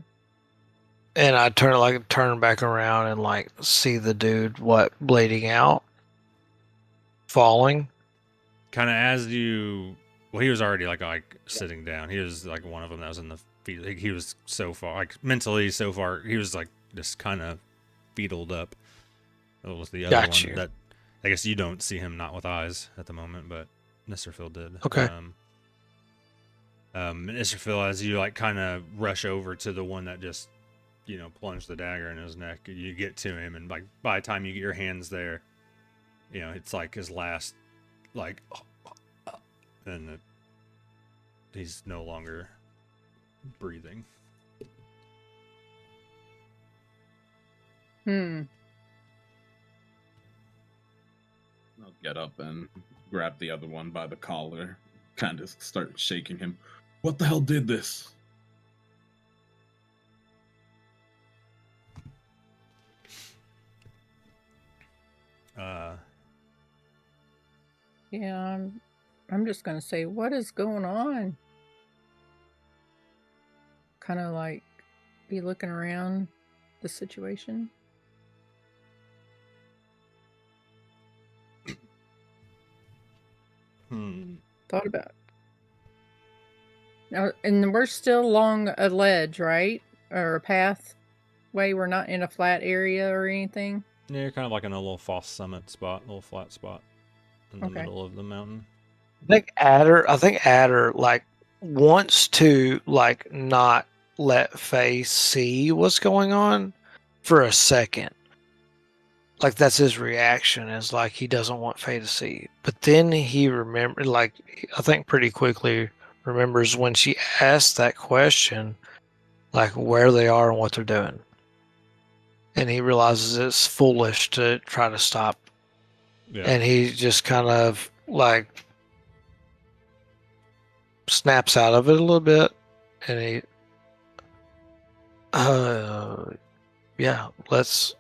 And I turn back around and like see the dude bleeding out, falling. Kind of as you, well, he was already like sitting down. He was like one of them that was in the feet. Like, he was so far, like mentally so far, he was like just kind of fetaled up. It was the other Got one you. that I guess you don't see him not with eyes at the moment, but Mr. Phil did. Okay. Mr. Phil, as you like kind of rush over to the one that just, you know, plunged the dagger in his neck, you get to him, and like by the time you get your hands there, you know, it's like his last, like, and he's no longer breathing. Hmm. I'll get up and grab the other one by the collar, kind of start shaking him. What the hell did this? Yeah, I'm just gonna say, what is going on? Kind of like be looking around the situation. Thought about. Now, and we're still along a ledge, right? Or a path. way? We're not in a flat area or anything? Yeah, you're kind of like in a little false summit spot, a little flat spot in the Okay. middle of the mountain. I think Adder like wants to like not let Faye see what's going on for a second. Like that's his reaction, is like he doesn't want Faye to see. But then he remember, like I think pretty quickly remembers when she asked that question, like where they are and what they're doing, and he realizes it's foolish to try to stop. Yeah. And he just kind of like snaps out of it a little bit, and he, yeah, let's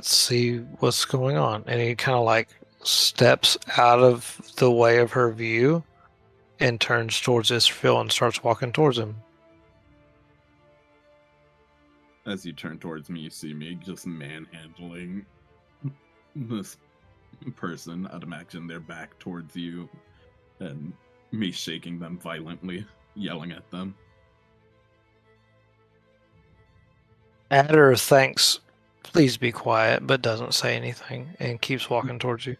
see what's going on. And he kind of like steps out of the way of her view and turns towards Israfil and starts walking towards him. As you turn towards me, you see me just manhandling this person. I'd imagine they're back towards you, and me shaking them violently, yelling at them. Adder thanks, please be quiet, but doesn't say anything and keeps walking towards you.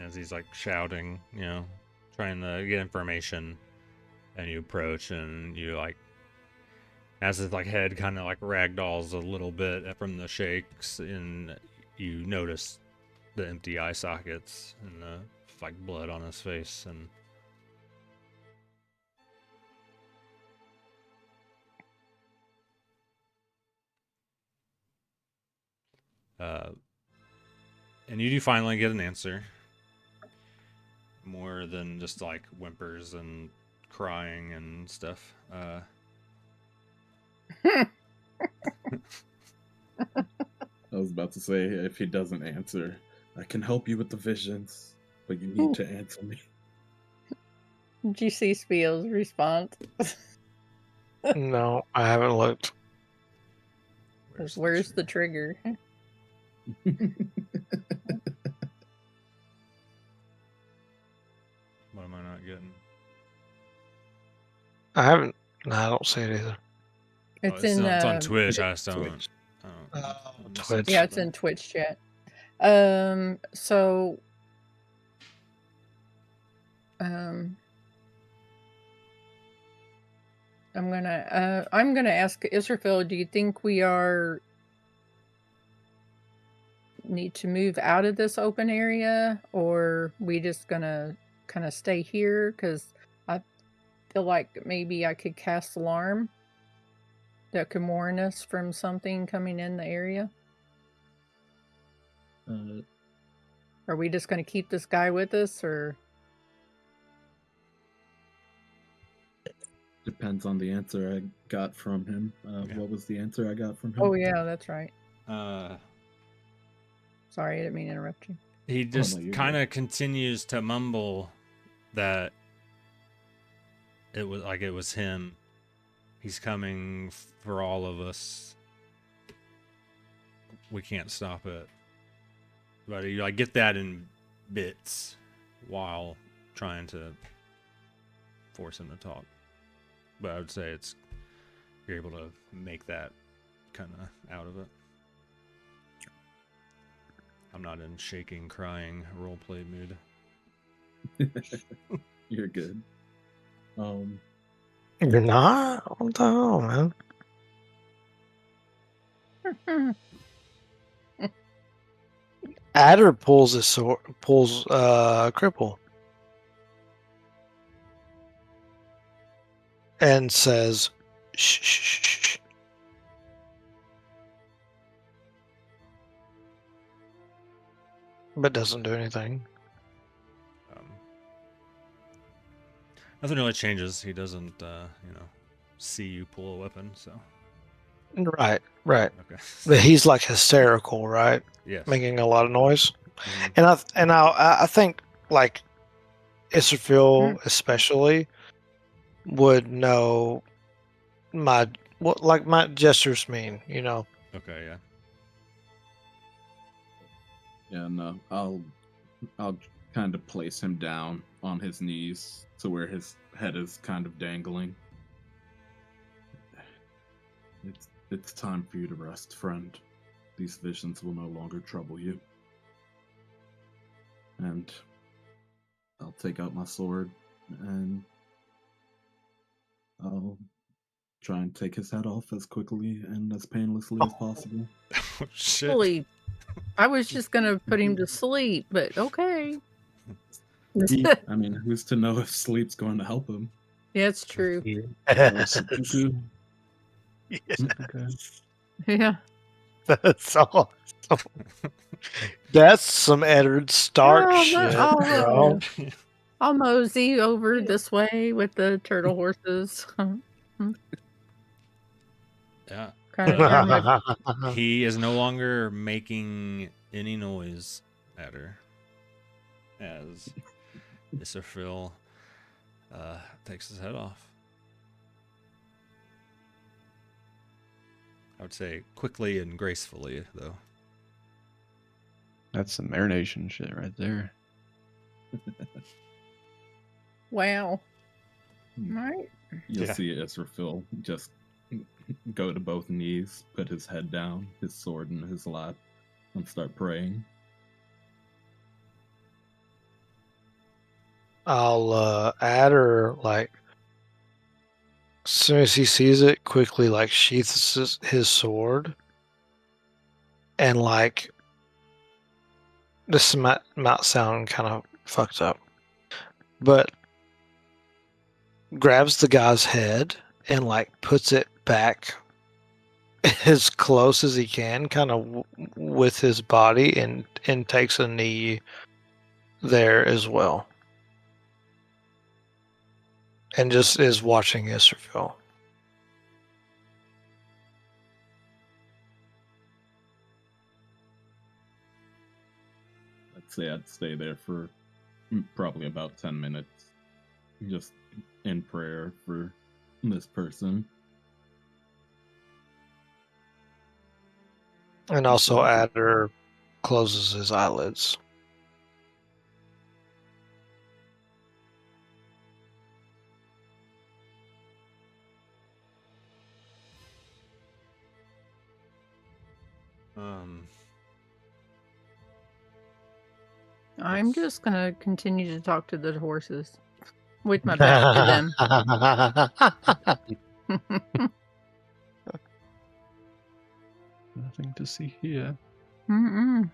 As he's like shouting, you know, trying to get information, and you approach and you like, as his like head kind of like ragdolls a little bit from the shakes, and you notice the empty eye sockets and the like blood on his face, and and you do finally get an answer, more than just like whimpers and crying and stuff. I was about to say, if he doesn't answer, I can help you with the visions, but you need to answer me. Did you see Spiel's response? No, I haven't looked. Where's the trigger? What am I not getting? I haven't. No, I don't see it either. It's it's on Twitch. I just don't. Twitch. Twitch. Yeah, it's in Twitch chat. So I'm gonna ask Israfil, do you think we need to move out of this open area, or we just gonna kind of stay here? Because I feel like maybe I could cast alarm that could warn us from something coming in the area. Are we just gonna keep this guy with us, or? Depends on the answer I got from him. Yeah. What was the answer I got from him? Oh yeah, that's right. Sorry, I didn't mean to interrupt you. He just you're kind of continues to mumble that it was him. He's coming for all of us. We can't stop it. But you like get that in bits while trying to force him to talk. But I would say you're able to make that kind of out of it. I'm not in shaking, crying, roleplay mood. You're good. You're not? What the hell, man? Adder pulls a sword, cripple, and says, "Shh, shh, shh, shh." But doesn't do anything. Nothing really changes. He doesn't, see you pull a weapon. So Right. okay. But he's like hysterical, right? Yes. Making a lot of noise. Mhm. And I think like Israfil especially would know what my gestures mean, you know. Okay. Yeah. Yeah, no, I'll kind of place him down on his knees to where his head is kind of dangling. It's time for you to rest, friend. These visions will no longer trouble you. And I'll take out my sword and I'll try and take his head off as quickly and as painlessly as possible. Oh, shit. Sleep. I was just gonna put him to sleep, but okay. I mean, who's to know if sleep's going to help him? Yeah, it's true. Cuckoo? Okay. Yeah. That's awesome. That's some Eddard Stark Oh, shit, oh, bro. I'll mosey over this way with the turtle horses. Yeah. Kind of hear my He is no longer making any noise at her as Isserfil takes his head off. I would say quickly and gracefully, though. That's some marination shit right there. wow. Hmm. Right. You'll Yeah. see Israfil just go to both knees, put his head down, his sword in his lap, and start praying. I'll Adder, like, as soon as he sees it, quickly, like, sheaths his sword. And, like, this might sound kind of fucked up, but grabs the guy's head and, like, puts it back as close as he can, kind of with his body, and takes a knee there as well. And just is watching Israfil. I'd say I'd stay there for probably about 10 minutes, just in prayer for this person. And also Adder closes his eyelids. I'm just gonna continue to talk to the horses with my back to them. Nothing to see here. Mm-mm.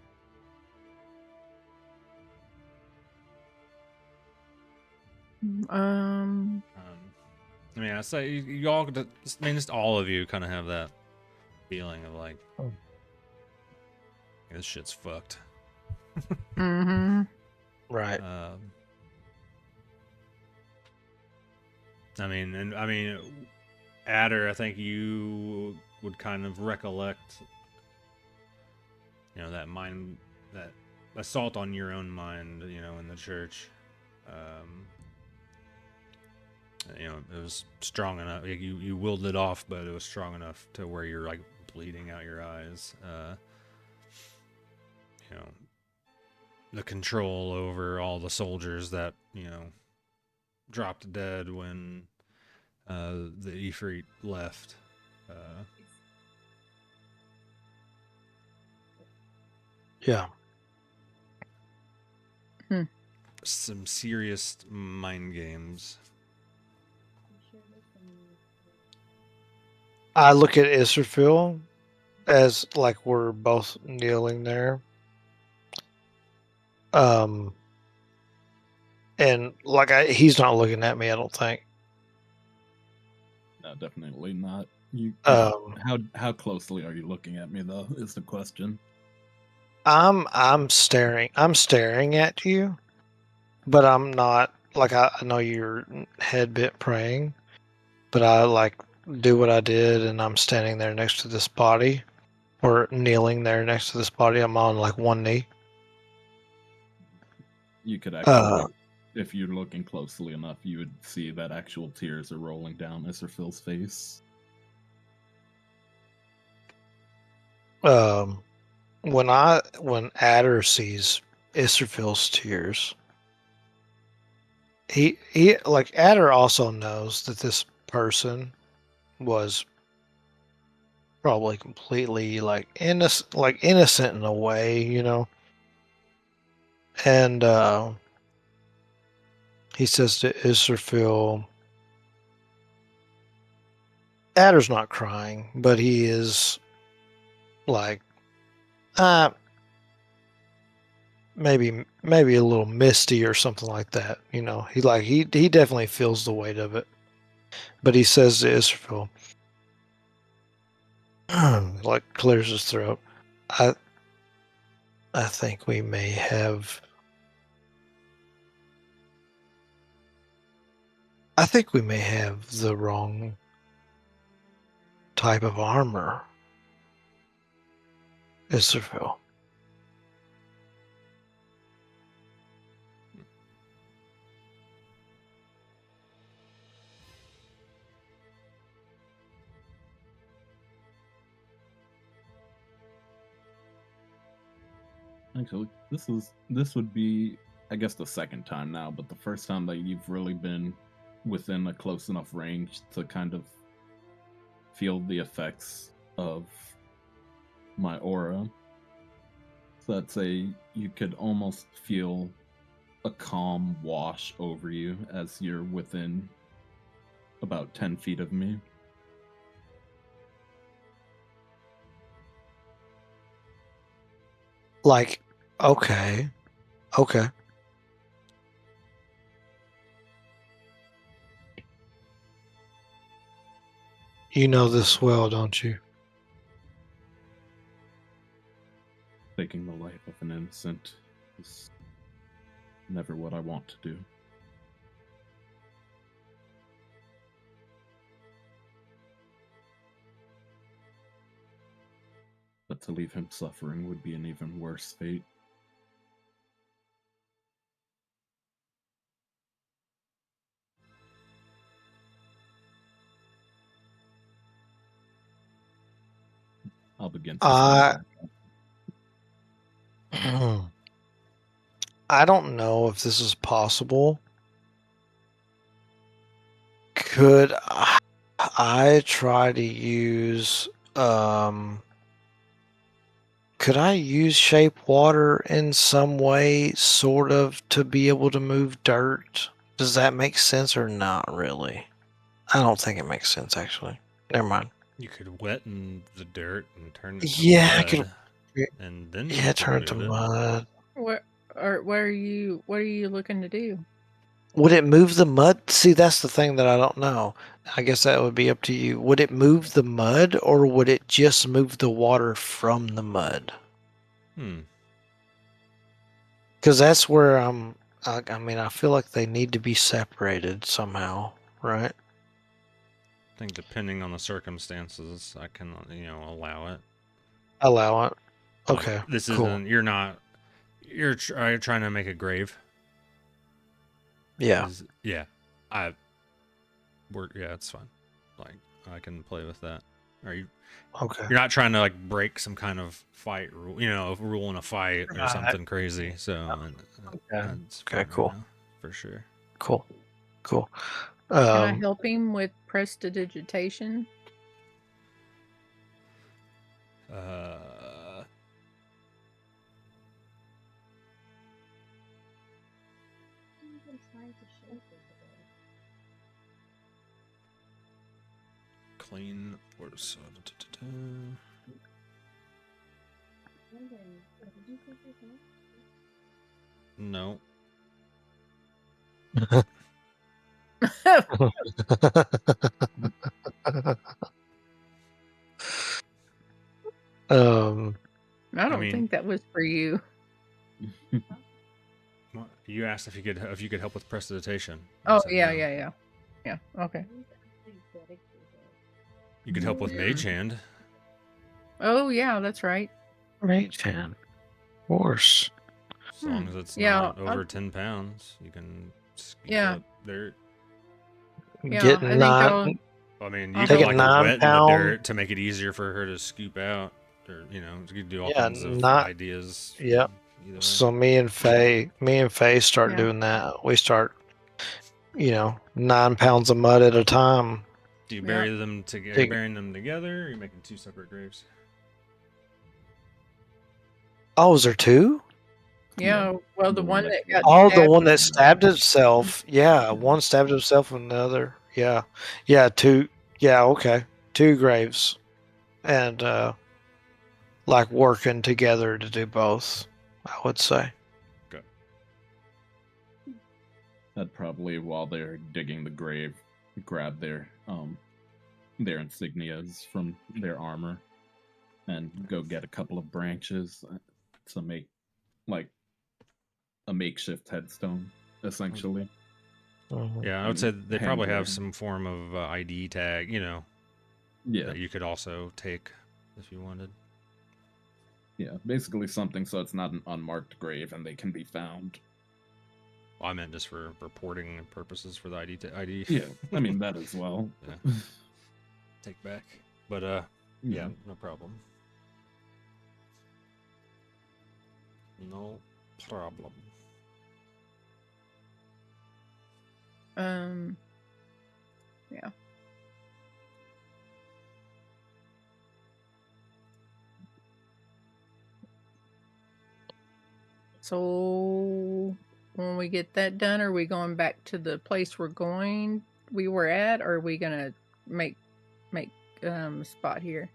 I mean, I say you all. I mean, just all of you kind of have that feeling of like, this shit's fucked. Mm-hmm. Right. I mean, Adder, I think you would kind of recollect, that assault on your own mind, in the church. It was strong enough. Like, you willed it off, but it was strong enough to where you're like bleeding out your eyes. The control over all the soldiers that dropped dead when the Ifrit left. Yeah. Some serious mind games. I look at Israfil as like we're both kneeling there. And like he's not looking at me, I don't think. No, definitely not. You. How closely are you looking at me, though? Is the question. I'm staring at you, but I'm not like I know you're head bent praying, but I like do what I did, and I'm standing there next to this body, or kneeling there next to this body. I'm on like one knee. You could actually, if you're looking closely enough, you would see that actual tears are rolling down Israfil's face. When Adder sees Israfil's tears, he like Adder also knows that this person was probably completely like innocent in a way, you know. And he says to Israfil, Adder's not crying, but he is like, maybe a little misty or something like that. You know, he definitely feels the weight of it. But he says to Israfil, like clears his throat. I think we may have. I think we may have the wrong type of armor, Israfil. Actually, this would be, I guess, the second time now, but the first time that you've really been within a close enough range to kind of feel the effects of my aura. So I'd say you could almost feel a calm wash over you as you're within about 10 feet of me. Like, okay. You know this well, don't you? Taking the life of an innocent is never what I want to do. But to leave him suffering would be an even worse fate. I'll begin. I don't know if this is possible. Could I try to use could I use shape water in some way, sort of, to be able to move dirt? Does that make sense or not really? I don't think it makes sense, actually. Never mind. You could wetten the dirt and turn it to Yeah, I mud, could. and then Yeah, you could turn it to move it. mud. What are you looking to do? Would it move the mud? See, that's the thing that I don't know. I guess that would be up to you. Would it move the mud, or would it just move the water from the mud? Because that's where I mean, I feel like they need to be separated somehow, right? I think depending on the circumstances, I can, allow it. Allow it. Like, Okay. this cool. isn't. You're trying to make a grave. Yeah. Yeah, it's fine. Like, I can play with that. Are you? Okay. You're not trying to like break some kind of fight rule, rule in a fight or something crazy. So, that's Okay. Cool. right now, for sure. Cool. Can I help him with prestidigitation? Clean or so. No. I don't think that was for you. You asked if you could help with prestidigitation. Oh yeah. Okay. You could help with mage hand. Oh yeah, that's right. Mage hand. Of course. As long as it's not over 10 pounds, you can scoop up dirt. Get I 9. I mean, you take can like 9 wet in the pound dirt to make it easier for her to scoop out, or you could do all kinds of ideas. Yep. So me and Faye start doing that. We start, 9 pounds of mud at a time. Do you Yeah. bury them together? Are you burying them together? Or are you making 2 separate graves? Oh, is there 2? Yeah, well, the one that got Oh, the stabbed. one that stabbed itself. Yeah, one stabbed himself and the other. Yeah. Yeah, 2. Yeah, okay. 2 graves. And like working together to do both, I would say. Okay. I'd probably, while they're digging the grave, grab their insignias from their armor and go get a couple of branches to make like a makeshift headstone, essentially. Mhm. Yeah, I would say they Hang probably there. have some form of ID tag, Yeah, that you could also take if you wanted. yeah, basically something so it's not an unmarked grave and they can be found. Well, I meant just for reporting purposes for the ID. Yeah, I mean that as well. Yeah. Take back. But yeah, no problem. No problem. Yeah. So when we get that done, are we going back to the place we were at, or are we gonna make a spot here?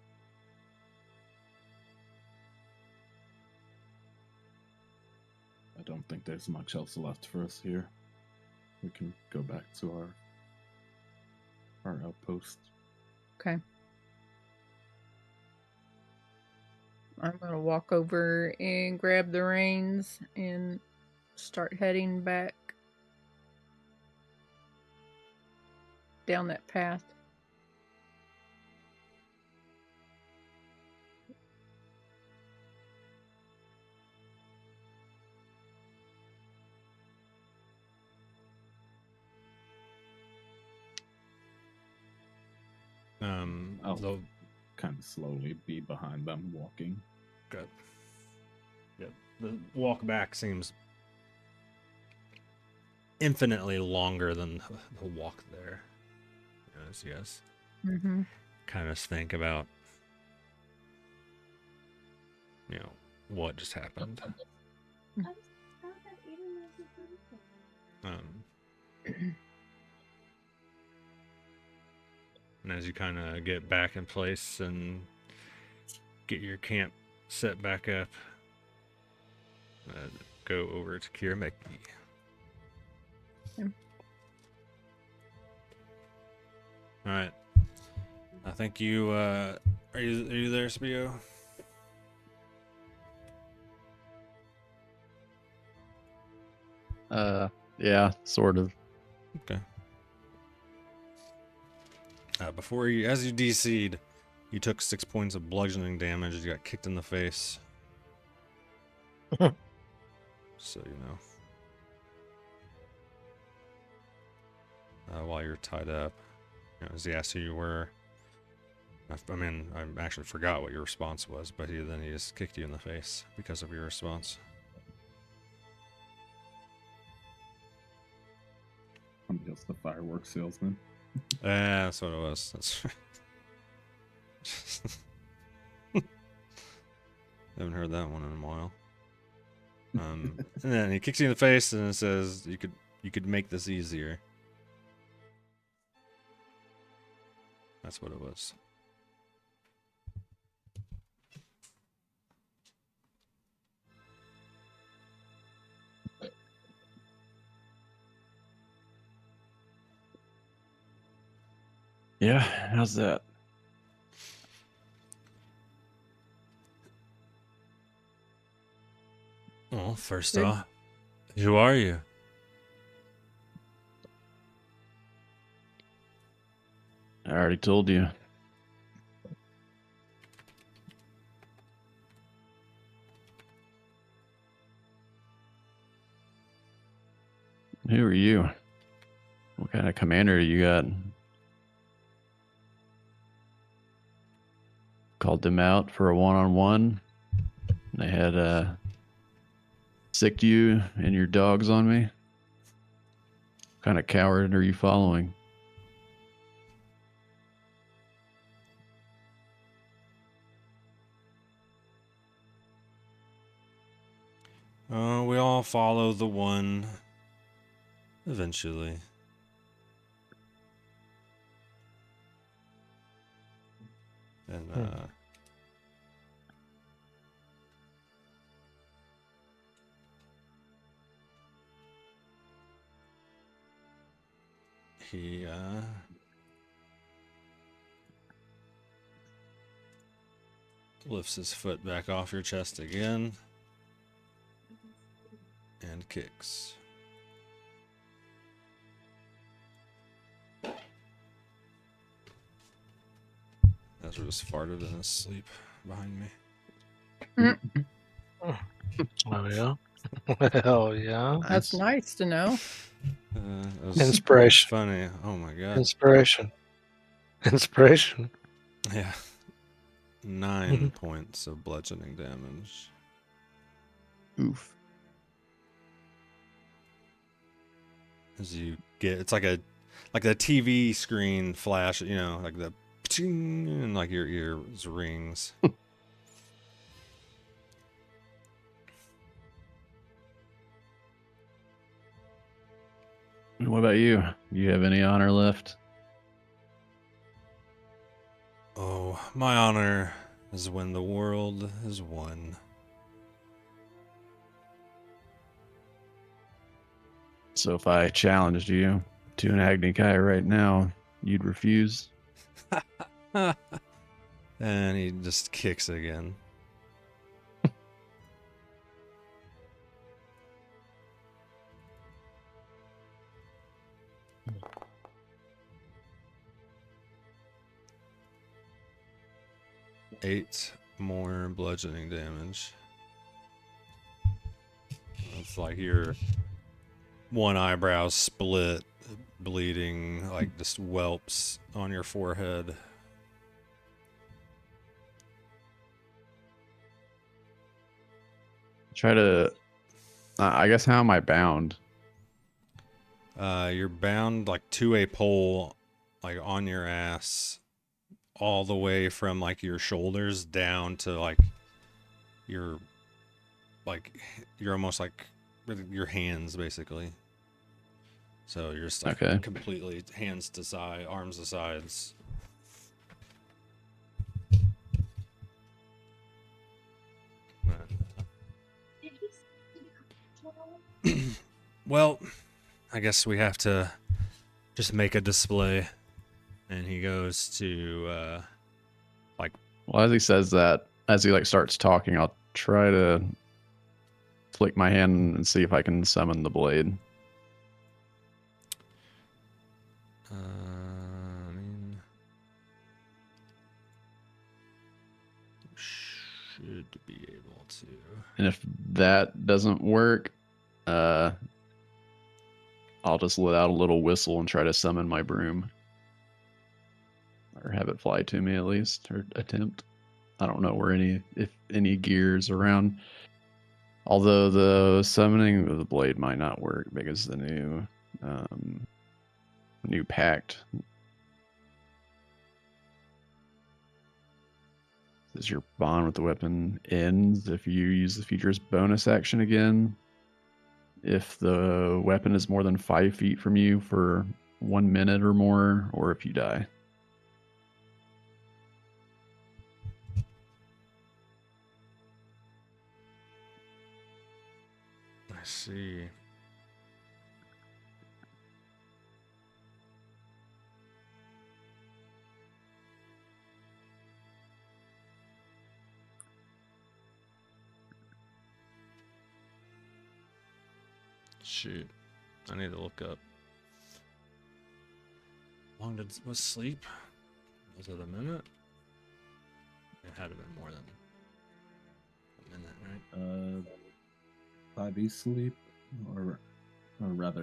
I don't think there's much else left for us here. We can go back to our outpost. Okay. I'm gonna walk over and grab the reins and start heading back down that path. I'll kind of slowly be behind them walking. Good. Yep. The walk back seems infinitely longer than the walk there. As you guys kind of think about, what just happened. And as you kind of get back in place and get your camp set back up, go over to Kirameki. All right. I think you are you there, Spio? Yeah, sort of. Okay. Before you, as you DC'd, you took 6 points of bludgeoning damage. You got kicked in the face. So you know. While you're tied up, as he asked who you were. I mean, I actually forgot what your response was, but he just kicked you in the face because of your response. I'm just the fireworks salesman. That's what it was. That's right. Haven't heard that one in a while. And then he kicks you in the face and it says, "You could make this easier." That's what it was. Yeah, how's that? Well, first Good. off, who are you? I already told you. Who are you? What kind of commander you got? Called them out for a one-on-one. They had sicked you and your dogs on me. What kind of coward are you following? We all follow the one eventually. And he lifts his foot back off your chest again and kicks. Ezra just farted in his sleep behind me. Oh yeah. Hell yeah. That's nice to know. It was Inspiration. funny. Oh my god. Inspiration. Yeah. 9 points of bludgeoning damage. Oof. As you get, it's like a TV screen flash, you know, like the ching, and like your ears rings. What about you? You have any honor left? Oh, my honor is when the world is won. So if I challenged you to an Agni Kai right now, you'd refuse? And he just kicks again. Eight more bludgeoning damage. It's like your one eyebrow split, bleeding, like just whelps on your forehead. Try to. I guess how am I bound? You're bound like to a pole, like on your ass, all the way from like your shoulders down to like your, like you're almost like with your hands basically. So you're just like Okay. completely hands to side, arms to sides. Well, I guess we have to just make a display. And he goes to, Well, as he says that, as he like starts talking, I'll try to flick my hand and see if I can summon the blade. I mean, should be able to. And if that doesn't work, I'll just let out a little whistle and try to summon my broom. Or have it fly to me at least, or attempt. I don't know where if any gears around. Although the summoning of the blade might not work because the new pact says your bond with the weapon ends if you use the feature's bonus action again. If the weapon is more than 5 feet from you for 1 minute or more, or if you die. I see. Shoot. I need to look up. How long was sleep? Was it a minute? It had to have been more than a minute, right? 5e sleep, or rather,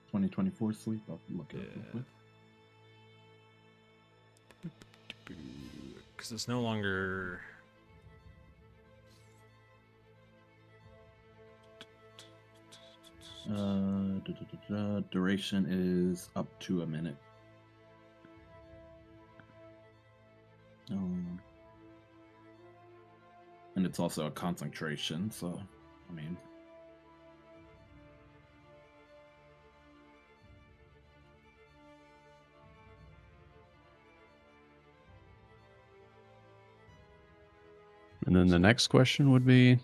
2024 sleep. I'll look it up real quick. Because it's no longer. Duration is up to a minute. And it's also a concentration, so I mean, And then the next question would be,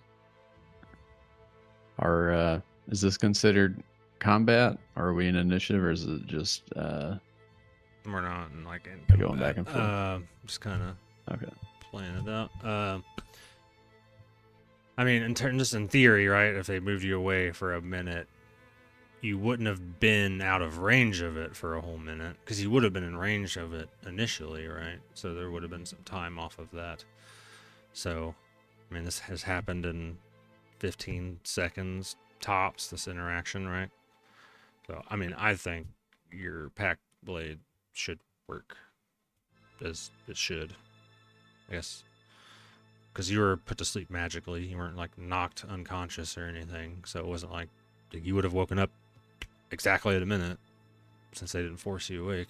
is this considered combat? Or are we in initiative, or is it just We're not in like in going back and forth? Just kind of Okay. playing it out. I mean, just in theory, right? If they moved you away for a minute, you wouldn't have been out of range of it for a whole minute, because you would have been in range of it initially, right? So there would have been some time off of that. So, I mean, this has happened in 15 seconds tops, this interaction, right? So, I mean, I think your pack blade should work as it should, I guess. Because you were put to sleep magically. You weren't, like, knocked unconscious or anything. So it wasn't like you would have woken up exactly at a minute, since they didn't force you awake.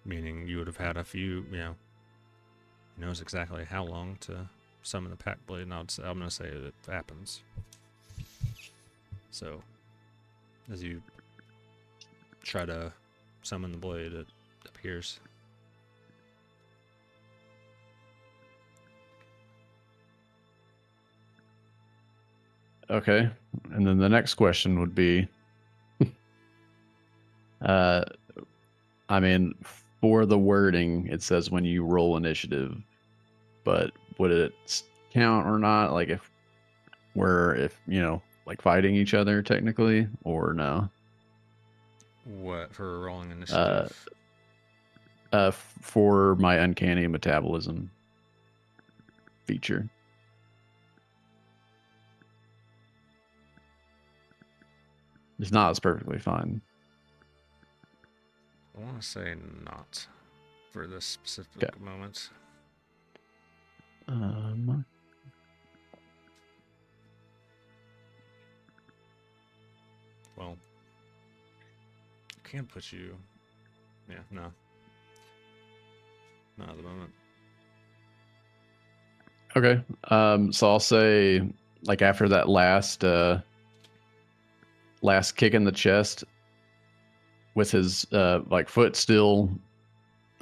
Meaning you would have had a few, who knows exactly how long to summon the pack blade. And I'm going to say it happens. So, as you try to summon the blade, it appears. Okay. And then the next question would be, I mean, for the wording, it says when you roll initiative, but would it count or not? Like if like fighting each other technically, or no? What, for rolling initiative? For my uncanny metabolism feature. If not, it's perfectly fine. I want to say not for this specific moment. Well, can put you. Yeah, no. Not at the moment. Okay. So I'll say, like, after that last kick in the chest, with his like foot still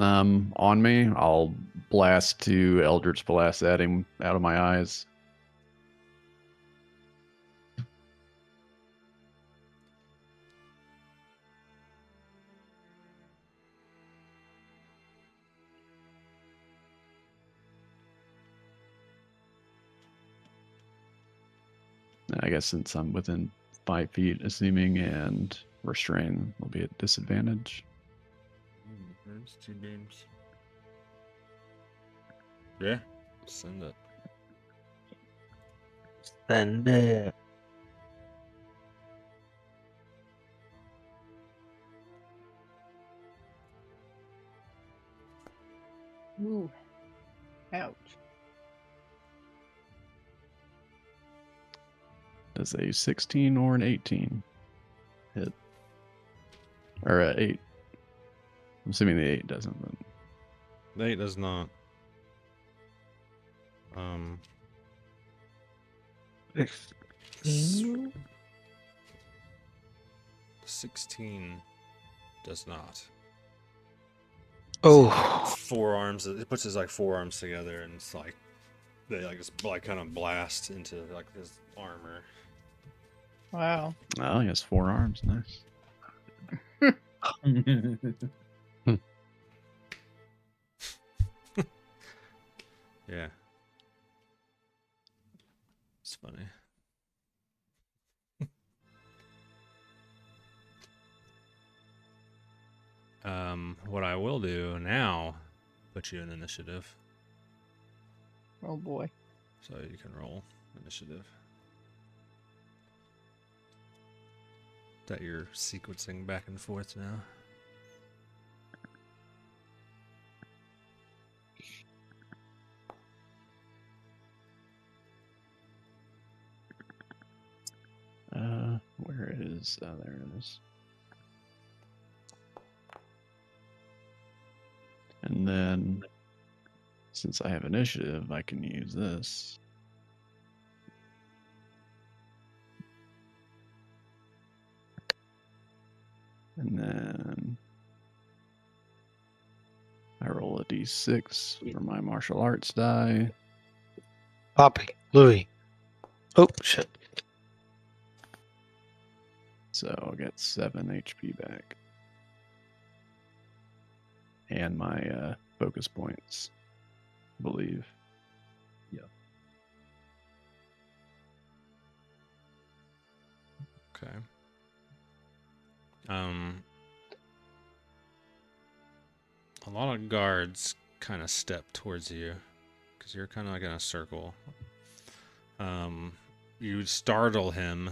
on me, I'll blast 2 Eldritch Blasts at him out of my eyes. I guess since I'm within 5 feet, assuming, and restrain will be at disadvantage. There's 2 games. Yeah, send it. Send it. Ooh. Ouch. Does a 16 or an 18 hit? Or 8. I'm assuming the 8 doesn't. But... The 8 does not. 16 does not. Oh, Forearms. It puts his like forearms together, and it's like they like just like kind of blast into like his armor. Wow. Oh, he has 4 arms. Nice. Yeah. It's funny. What I will do now, put you in initiative, Oh boy. so you can roll initiative. That you're sequencing back and forth now. Where is... Oh, there it is. And then, since I have initiative, I can use this. And then I roll a 1d6 for my martial arts die. Poppy, Louis. Oh shit. So I'll get 7 HP back. And my focus points, I believe. Okay. A lot of guards kind of step towards you because you're kind of like in a circle. You startle him.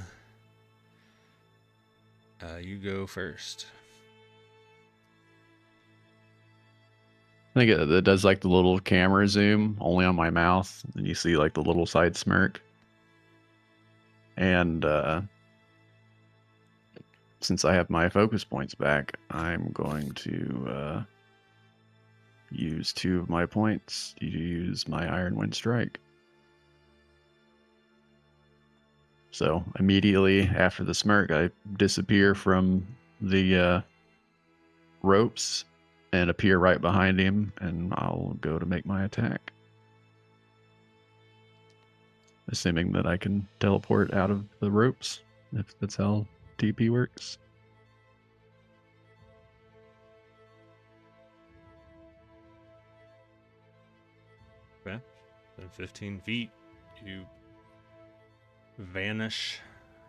You go first. I think it does like the little camera zoom only on my mouth, and you see like the little side smirk. And since I have my focus points back, I'm going to use 2 of my points to use my Iron Wind Strike. So immediately after the smirk, I disappear from the ropes and appear right behind him, and I'll go to make my attack. Assuming that I can teleport out of the ropes, if that's how TP works. Okay. Then 15 feet, you vanish,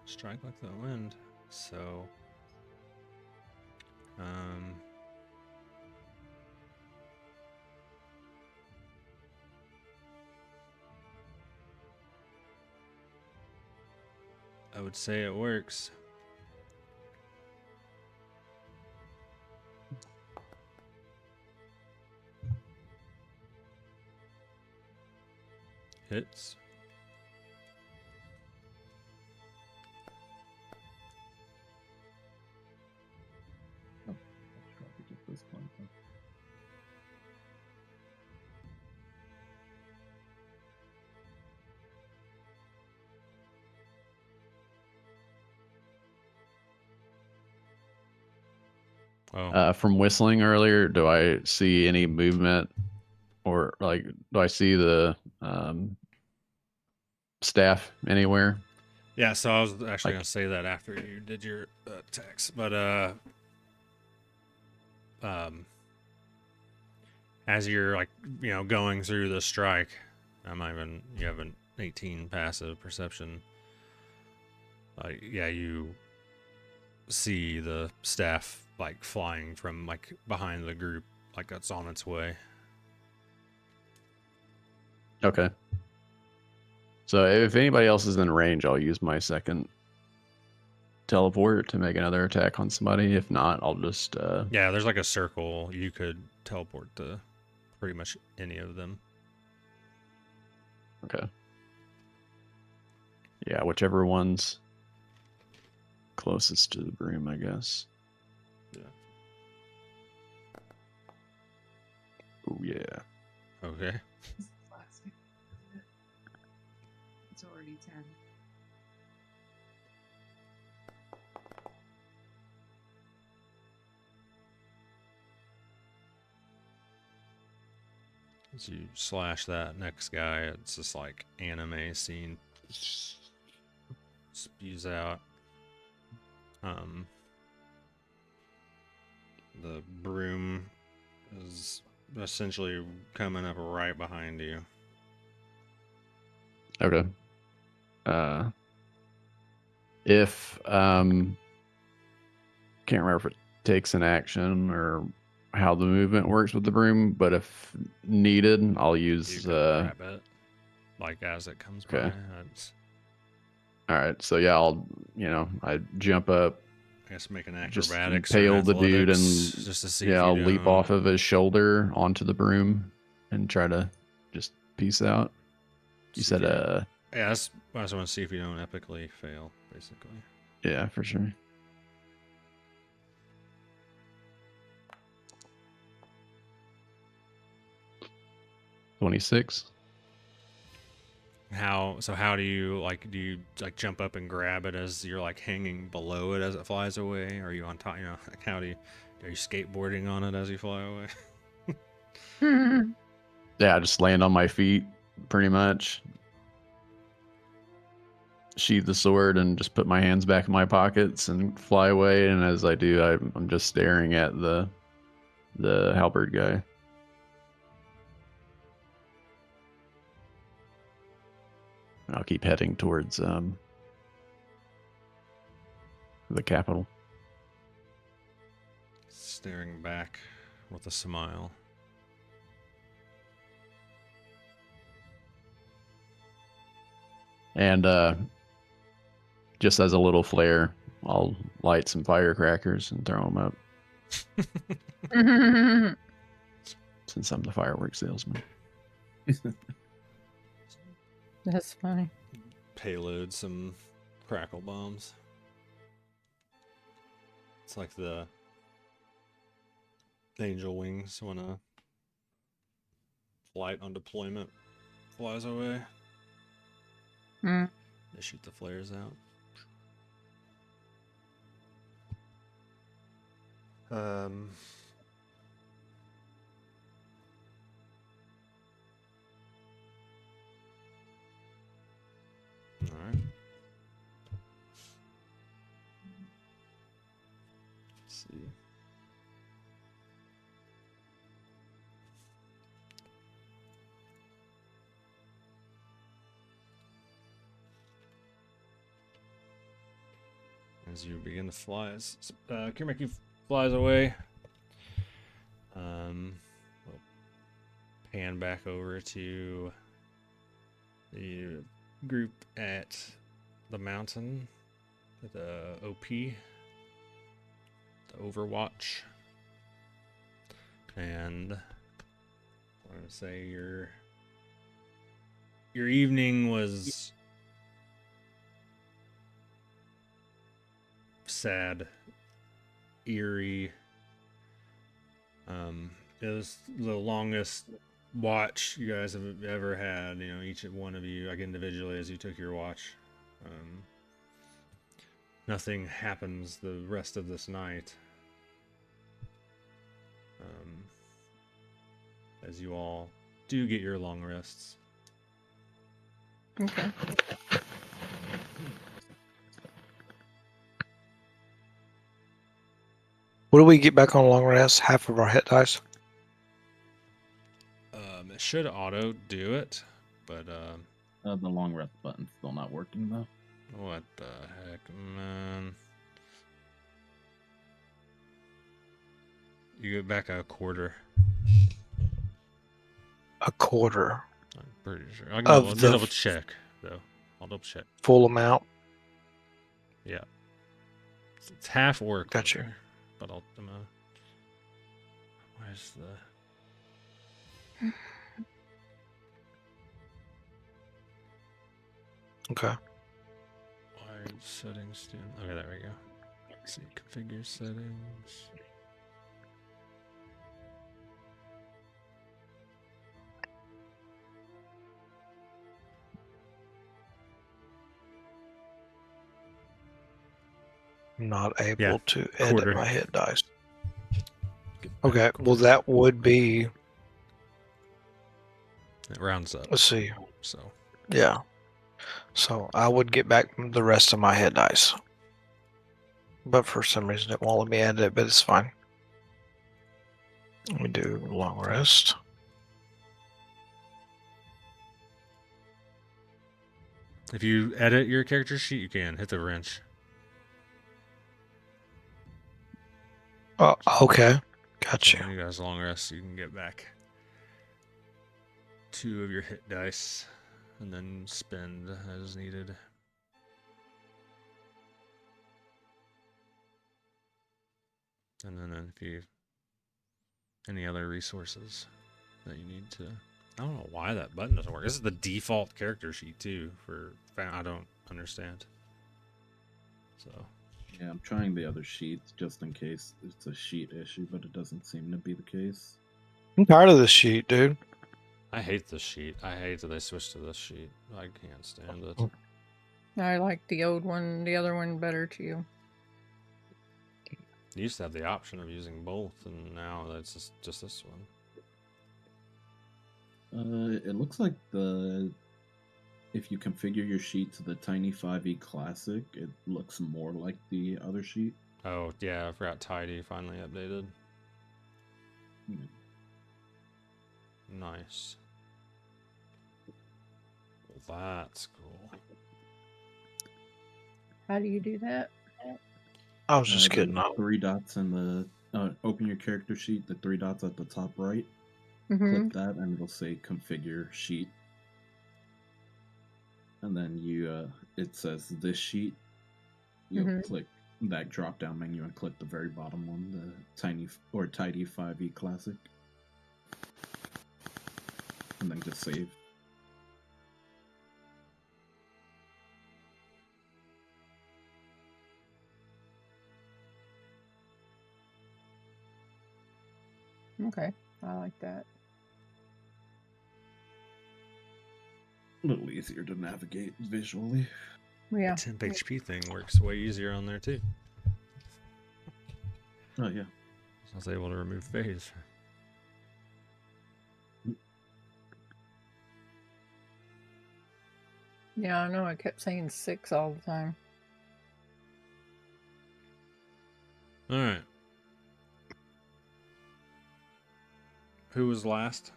strike like the wind. So, I would say it works. Hits. Oh, I should probably get this point then. Oh, From whistling earlier, do I see any movement, or like do I see the staff anywhere? yeah. So I was actually Like, gonna say that after you did your attacks, but as you're like going through the strike, you have an 18 passive perception. Yeah, you see the staff like flying from like behind the group, like it's on its way. okay. So if anybody else is in range, I'll use my second teleport to make another attack on somebody. If not, I'll just Yeah, there's like a circle. You could teleport to pretty much any of them. okay. Yeah, whichever one's closest to the broom, I guess. Yeah. Oh yeah. Okay. It's already 10. As you slash that next guy, it's just like anime scene spews out. The broom is essentially coming up right behind you. Okay. If can't remember if it takes an action or how the movement works with the broom, but if needed, I'll You use can grab it, like as it comes okay. by. It's, All right, so yeah, I'll I jump up, I guess make an just acrobatics or impale the dude, and athletics just to see if I'll you leap don't. off of his shoulder onto the broom and try to just peace out. You see if said Yeah, I just want to see if you don't epically fail, basically. yeah, for sure. $26. How do you jump up and grab it as you're like hanging below it as it flies away? Are you on top? Like are you skateboarding on it as you fly away? Yeah, just land on my feet, pretty much. Sheath the sword and just put my hands back in my pockets and fly away. And as I do, I'm just staring at the halberd guy. I'll keep heading towards the capital. Staring back with a smile. And just as a little flare, I'll light some firecrackers and throw them up. Since I'm the fireworks salesman. That's funny. Payload some crackle bombs. It's like the angel wings when a flight on deployment flies away. Mm. They shoot the flares out. All right. Let's see. As you begin to fly, Kirmeki flies away. We'll pan back over to the group at the mountain, the OP, the Overwatch, and I want to say your evening was sad, eerie. It was the longest watch you guys have ever had. You know, each one of you, like individually, as you took your watch. Nothing happens the rest of this night. As you all do get your long rests. Okay. What do we get back on long rest? Half of our hit dice. It should auto do it, but The long rest button's still not working though. what the heck, man? You get back a quarter. A quarter I'm pretty sure. I'll of the double check though. I'll double check. full amount. Yeah, it's half or a Gotcha. quarter, but I'll. Where's the? Okay. Wide settings. Okay, there we go. Let's see, configure settings. I'm not able Yeah, to quarter. edit my hit dice. Get Okay, back well quarter. that would be, It rounds up. let's see. So Yeah. So I would get back the rest of my hit dice. But for some reason it won't let me edit it, but it's fine. Let me do long rest. if you edit your character sheet, you can hit the wrench. Oh, okay. So Gotcha. when you guys long rest, you can get back 2 of your hit dice, and then spend as needed. And then if you any other resources that you need to. I don't know why that button doesn't work. This is the default character sheet too. I don't understand. So Yeah, I'm trying the other sheets just in case it's a sheet issue, but it doesn't seem to be the case. I'm tired of this sheet, dude. I hate this sheet. I hate that they switched to this sheet. I can't stand it. I like the old one, the other one better too. You used to have the option of using both, and now that's just this one. It looks like if you configure your sheet to the Tiny 5e Classic, it looks more like the other sheet. Oh, yeah, I forgot Tidy finally updated. Hmm. Nice. Well, that's cool. How do you do that? I was just The kidding. 3 dots in the open your character sheet. The 3 dots at the top right. Mm-hmm. Click that, and it'll say Configure Sheet. And then it says this sheet. You'll click that drop down menu and click the very bottom one, the Tidy 5e Classic, and then just save. Okay, I like that. A little easier to navigate visually. Yeah. The temp HP thing works way easier on there too. Oh yeah. I was able to remove phase. Yeah, I know. I kept saying 6 all the time. All right. Who was last?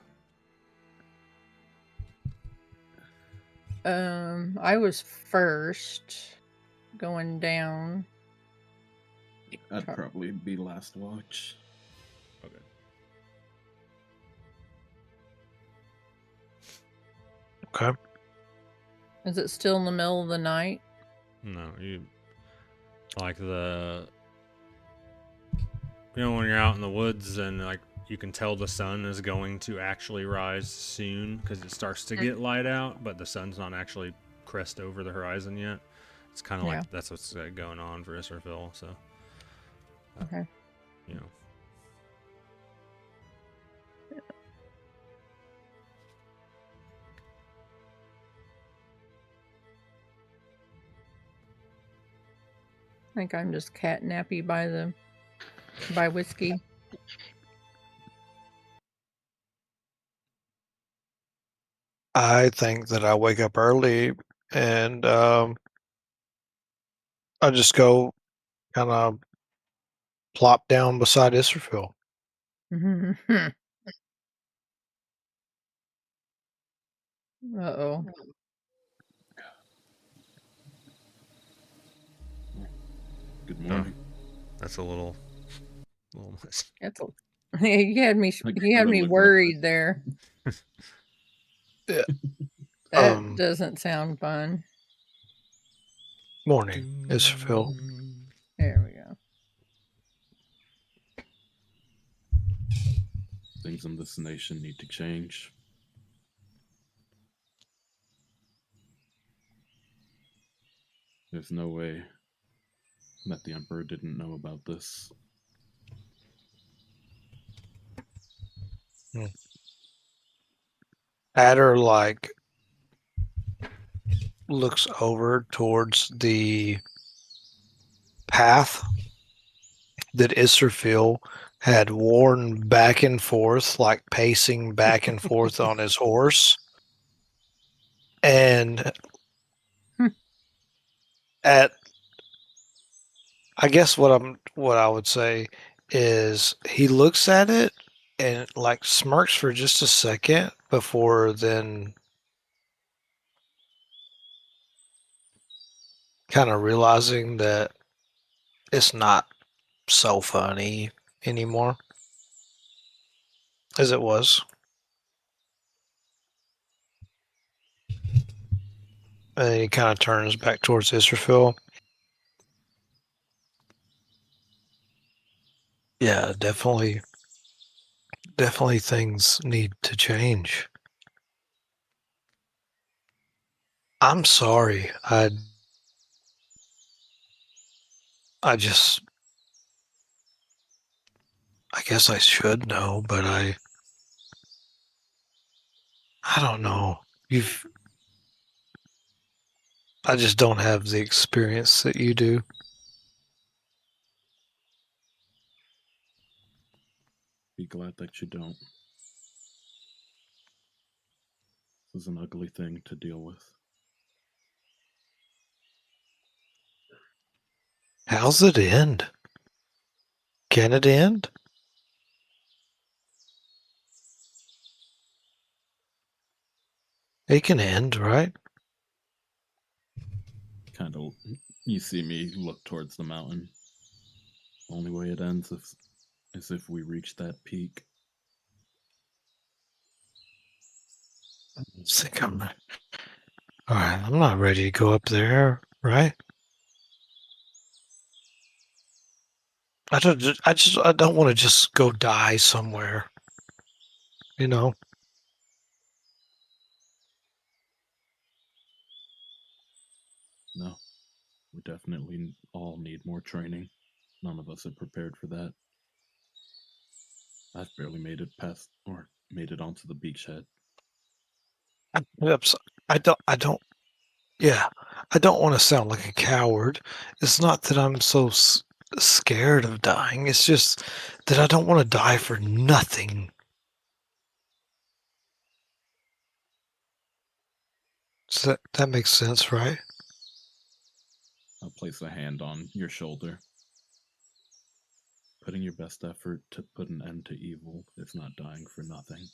I was first going down. I'd probably be last watch. Okay. Okay. Is it still in the middle of the night? No, you like when you're out in the woods and like you can tell the sun is going to actually rise soon because it starts to get light out, but the sun's not actually crest over the horizon yet. It's kind of like that's what's going on for Israfil. So, Okay. you know. I think I'm just catnappy by whiskey. I think that I wake up early and I just go kind of plop down beside Israfil. Uh-oh. Good morning. That's a little much. That's you had me With worried there. Yeah. That doesn't sound fun. Morning, Israfil. There we go. Things in this nation need to change. There's no way that the Emperor didn't know about this. Adder like looks over towards the path that Israfil had worn back and forth, like pacing back and forth on his horse. And I guess what I would say is he looks at it and like smirks for just a second before then kind of realizing that it's not so funny anymore as it was. And he kind of turns back towards Israfil. Yeah, definitely things need to change. I'm sorry. I just I guess I should know, but I don't know. I just don't have the experience that you do. Be glad that you don't. is an ugly thing to deal with. How's it end? Can it end? It can end, right? Kind of, you see me look towards the mountain. Only way it ends is if we reach that peak. I think I'm. All right, I'm not ready to go up there, right? I don't want to just go die somewhere. You know. No, we definitely all need more training. None of us are prepared for that. I've barely made it past or made it onto the beachhead. I don't. Yeah, I don't want to sound like a coward. It's not that I'm so scared of dying. It's just that I don't want to die for nothing. So that makes sense, right? I'll place a hand on your shoulder. Putting your best effort to put an end to evil is not dying for nothing.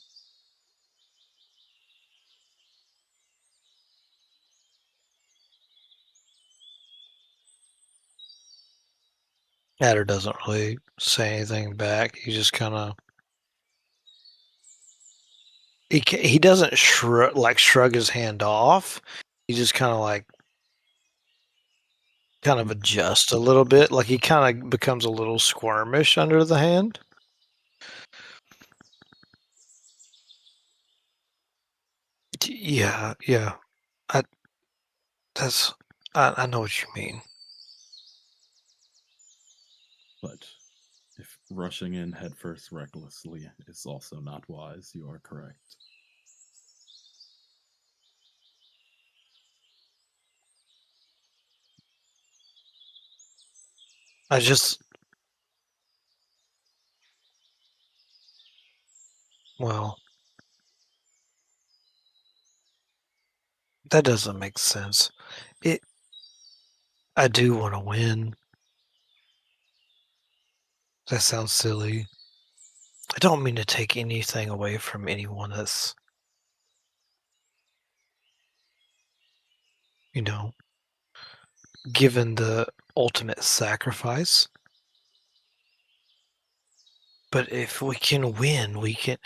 Adder doesn't really say anything back. He just kind of he doesn't shrug his hand off. He just kind of adjusts a little bit. Like he kind of becomes a little squirmish under the hand. Yeah. I I know what you mean. But if rushing in headfirst recklessly is also not wise, you are correct. Well, that doesn't make sense. I do want to win. That sounds silly. I don't mean to take anything away from anyone that's, given the ultimate sacrifice. But if we can win, we can.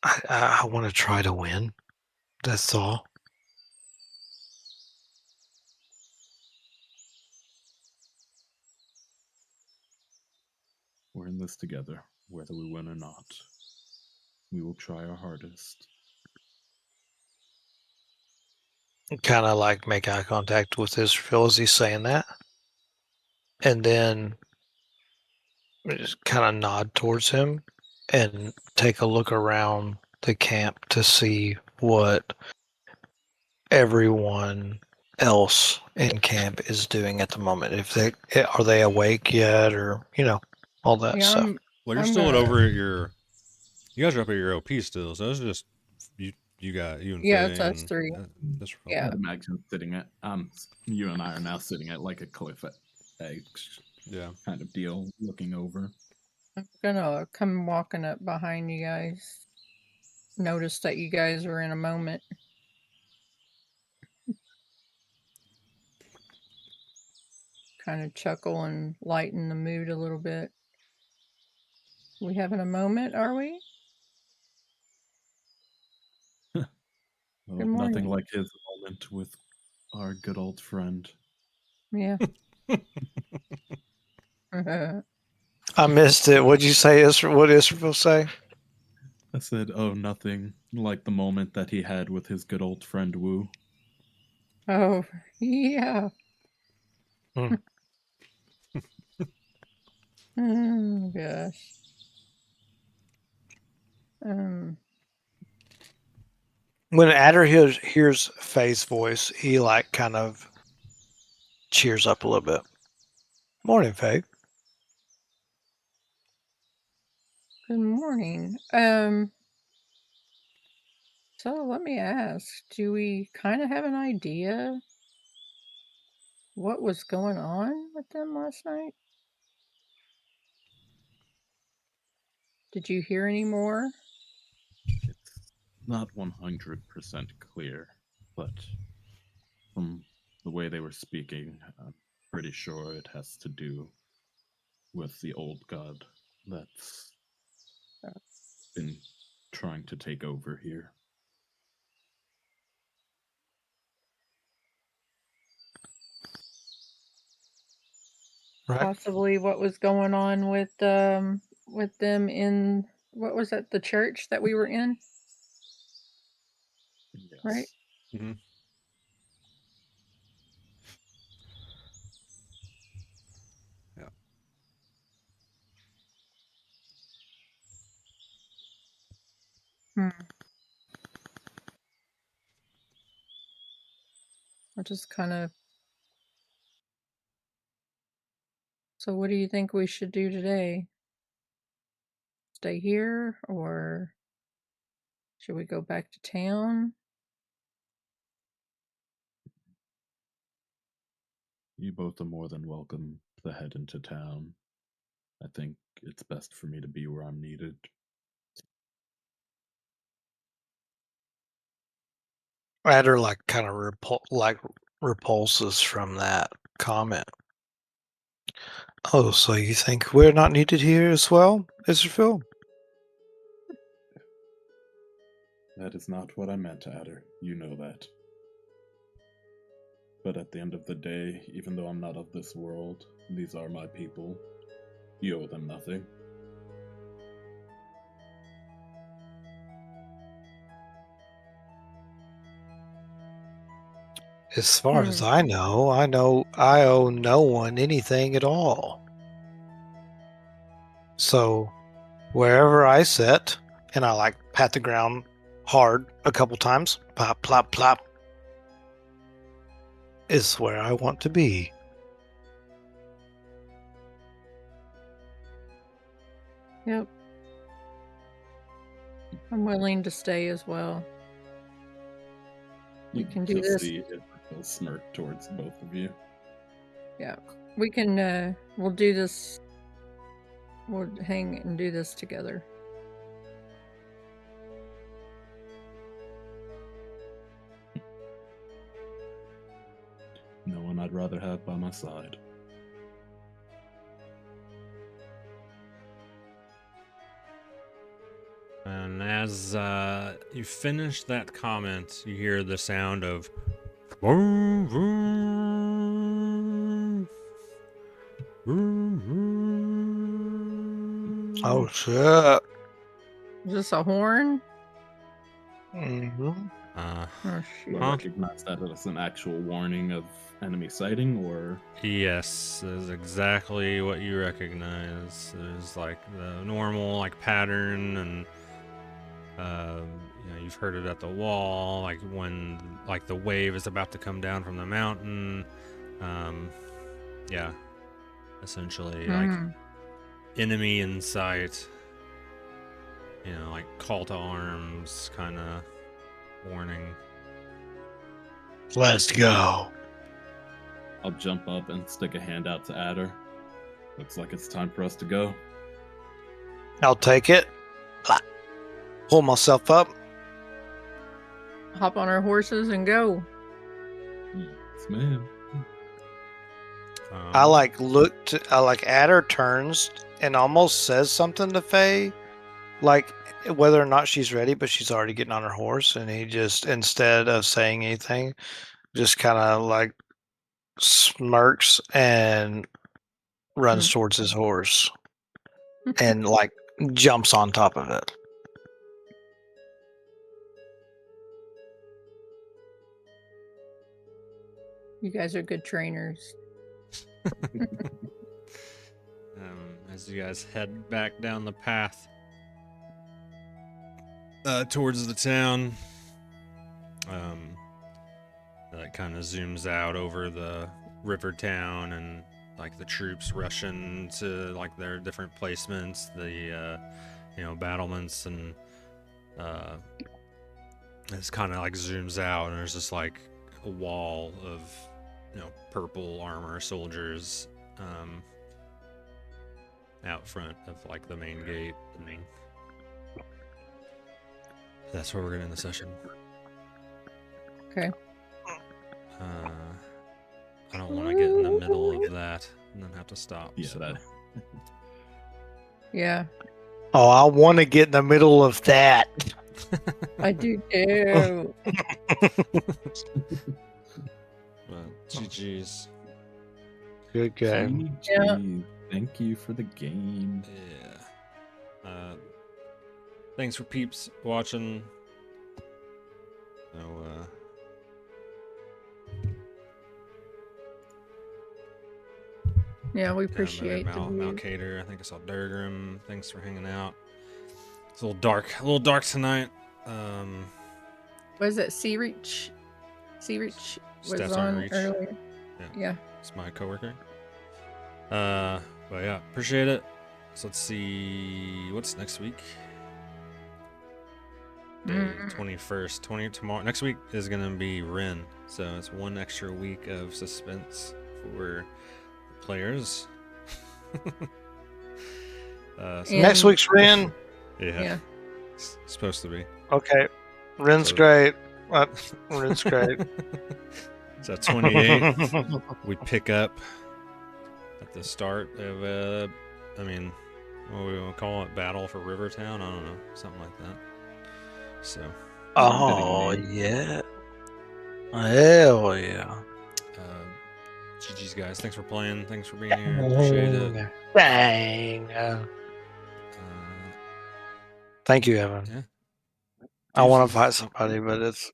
I want to try to win. That's all. We're in this together, whether we win or not. We will try our hardest. Kind of like make eye contact with Israel as he's saying that. And then just kind of nod towards him and take a look around the camp to see what everyone else in camp is doing at the moment. If they are they awake yet, or all that Yeah, stuff. Well, you're I'm still gonna- over at your. You guys are up at your OP still, so it's just you. You got you and Yeah, Faye it's us and three. That's Yeah. I'd imagine sitting at you and I are now sitting at like a cliff edge yeah. kind of deal, looking over. I'm gonna come walking up behind you guys. Notice that you guys are in a moment. Kind of chuckle and lighten the mood a little bit. We having a moment, are we? Well, Good nothing morning. like his moment with our good old friend. Yeah. I missed it. What'd you say, Israel? What did Israel say? I said, oh, nothing like the moment that he had with his good old friend Wu. Oh, yeah. Hmm. Oh, gosh. When Adder hears Faye's voice, he kind of cheers up a little bit. Morning, Faye. Good morning. So let me ask, do we kind of have an idea what was going on with them last night? Did you hear any more? It's not 100% clear, but from the way they were speaking, I'm pretty sure it has to do with the old god that's been trying to take over here. Right. Possibly what was going on with them in, what was that, the church that we were in? Yes. Right? Mm-hmm. Yeah. Hmm. I just kind of. So what do you think we should do today? Stay here, or should we go back to town? You both are more than welcome to head into town. I think it's best for me to be where I'm needed. Adder kind of repulses from that comment. Oh, so you think we're not needed here as well, Mr. Phil? That is not what I meant, Adder. You know that. But at the end of the day, even though I'm not of this world, these are my people. You owe them nothing. As far as I know I owe no one anything at all. So wherever I sit, and I pat the ground hard a couple times, plop, plop, plop, is where I want to be. Yep. I'm willing to stay as well. We can do this. See Israel smirk towards both of you. Yeah. We can, we'll do this. We'll hang and do this together. No one I'd rather have by my side. And as you finish that comment, you hear the sound of vroom, vroom, vroom, vroom. Oh shit. Is this a horn? Mm-hmm. Oh, shoot. Do I recognize that as an actual warning of enemy sighting, or? Yes, that is exactly what you recognize. There's the normal pattern, and you've heard it at the wall, when the wave is about to come down from the mountain. Yeah, essentially enemy in sight. Call to arms kind of warning. Let's go. I'll jump up and stick a hand out to Adder. Looks like it's time for us to go. I'll take it. Pull myself up. Hop on our horses and go. Yes, ma'am. Adder turns and almost says something to Faye, whether or not she's ready, but she's already getting on her horse, and he just, instead of saying anything, just kind of smirks and runs towards his horse and jumps on top of it. You guys are good trainers. As you guys head back down the path towards the town, that kind of zooms out over the river town, and the troops rushing to their different placements, the battlements, and It's kind of like zooms out, and there's just like a wall of, purple armor soldiers out front of like the main gate. And that's where we're gonna end the session. Okay. I don't want to get in the middle of that and then have to stop. Yeah, so. that. Yeah, Oh, I want to get in the middle of that. I do too. But GG's. Good game. Yeah. Thank you for the game. Yeah. Thanks for peeps watching. So, Yeah, we appreciate the view. Malcater. I think I saw Durgrim. Thanks for hanging out. It's a little dark tonight. Was it Sea Reach? Sea Reach was Stats on Reach. earlier. Yeah. It's my coworker. But yeah, appreciate it. So let's see what's next week. Day 21st. Tomorrow. Next week is gonna be Ren. So it's one extra week of suspense for the players. Next week's Ren. Yeah. It's supposed to be. Okay. Ren's So- great. Ren's great. So 28. We pick up at the start of what do we want to call it? Battle for Rivertown? I don't know. Something like that. So Oh, yeah. Hell yeah. GG's guys. Thanks for playing. Thanks for being here. Appreciate it. Dang. Thank you, Evan. Yeah. I want to fight somebody, but it's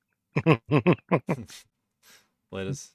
Latest.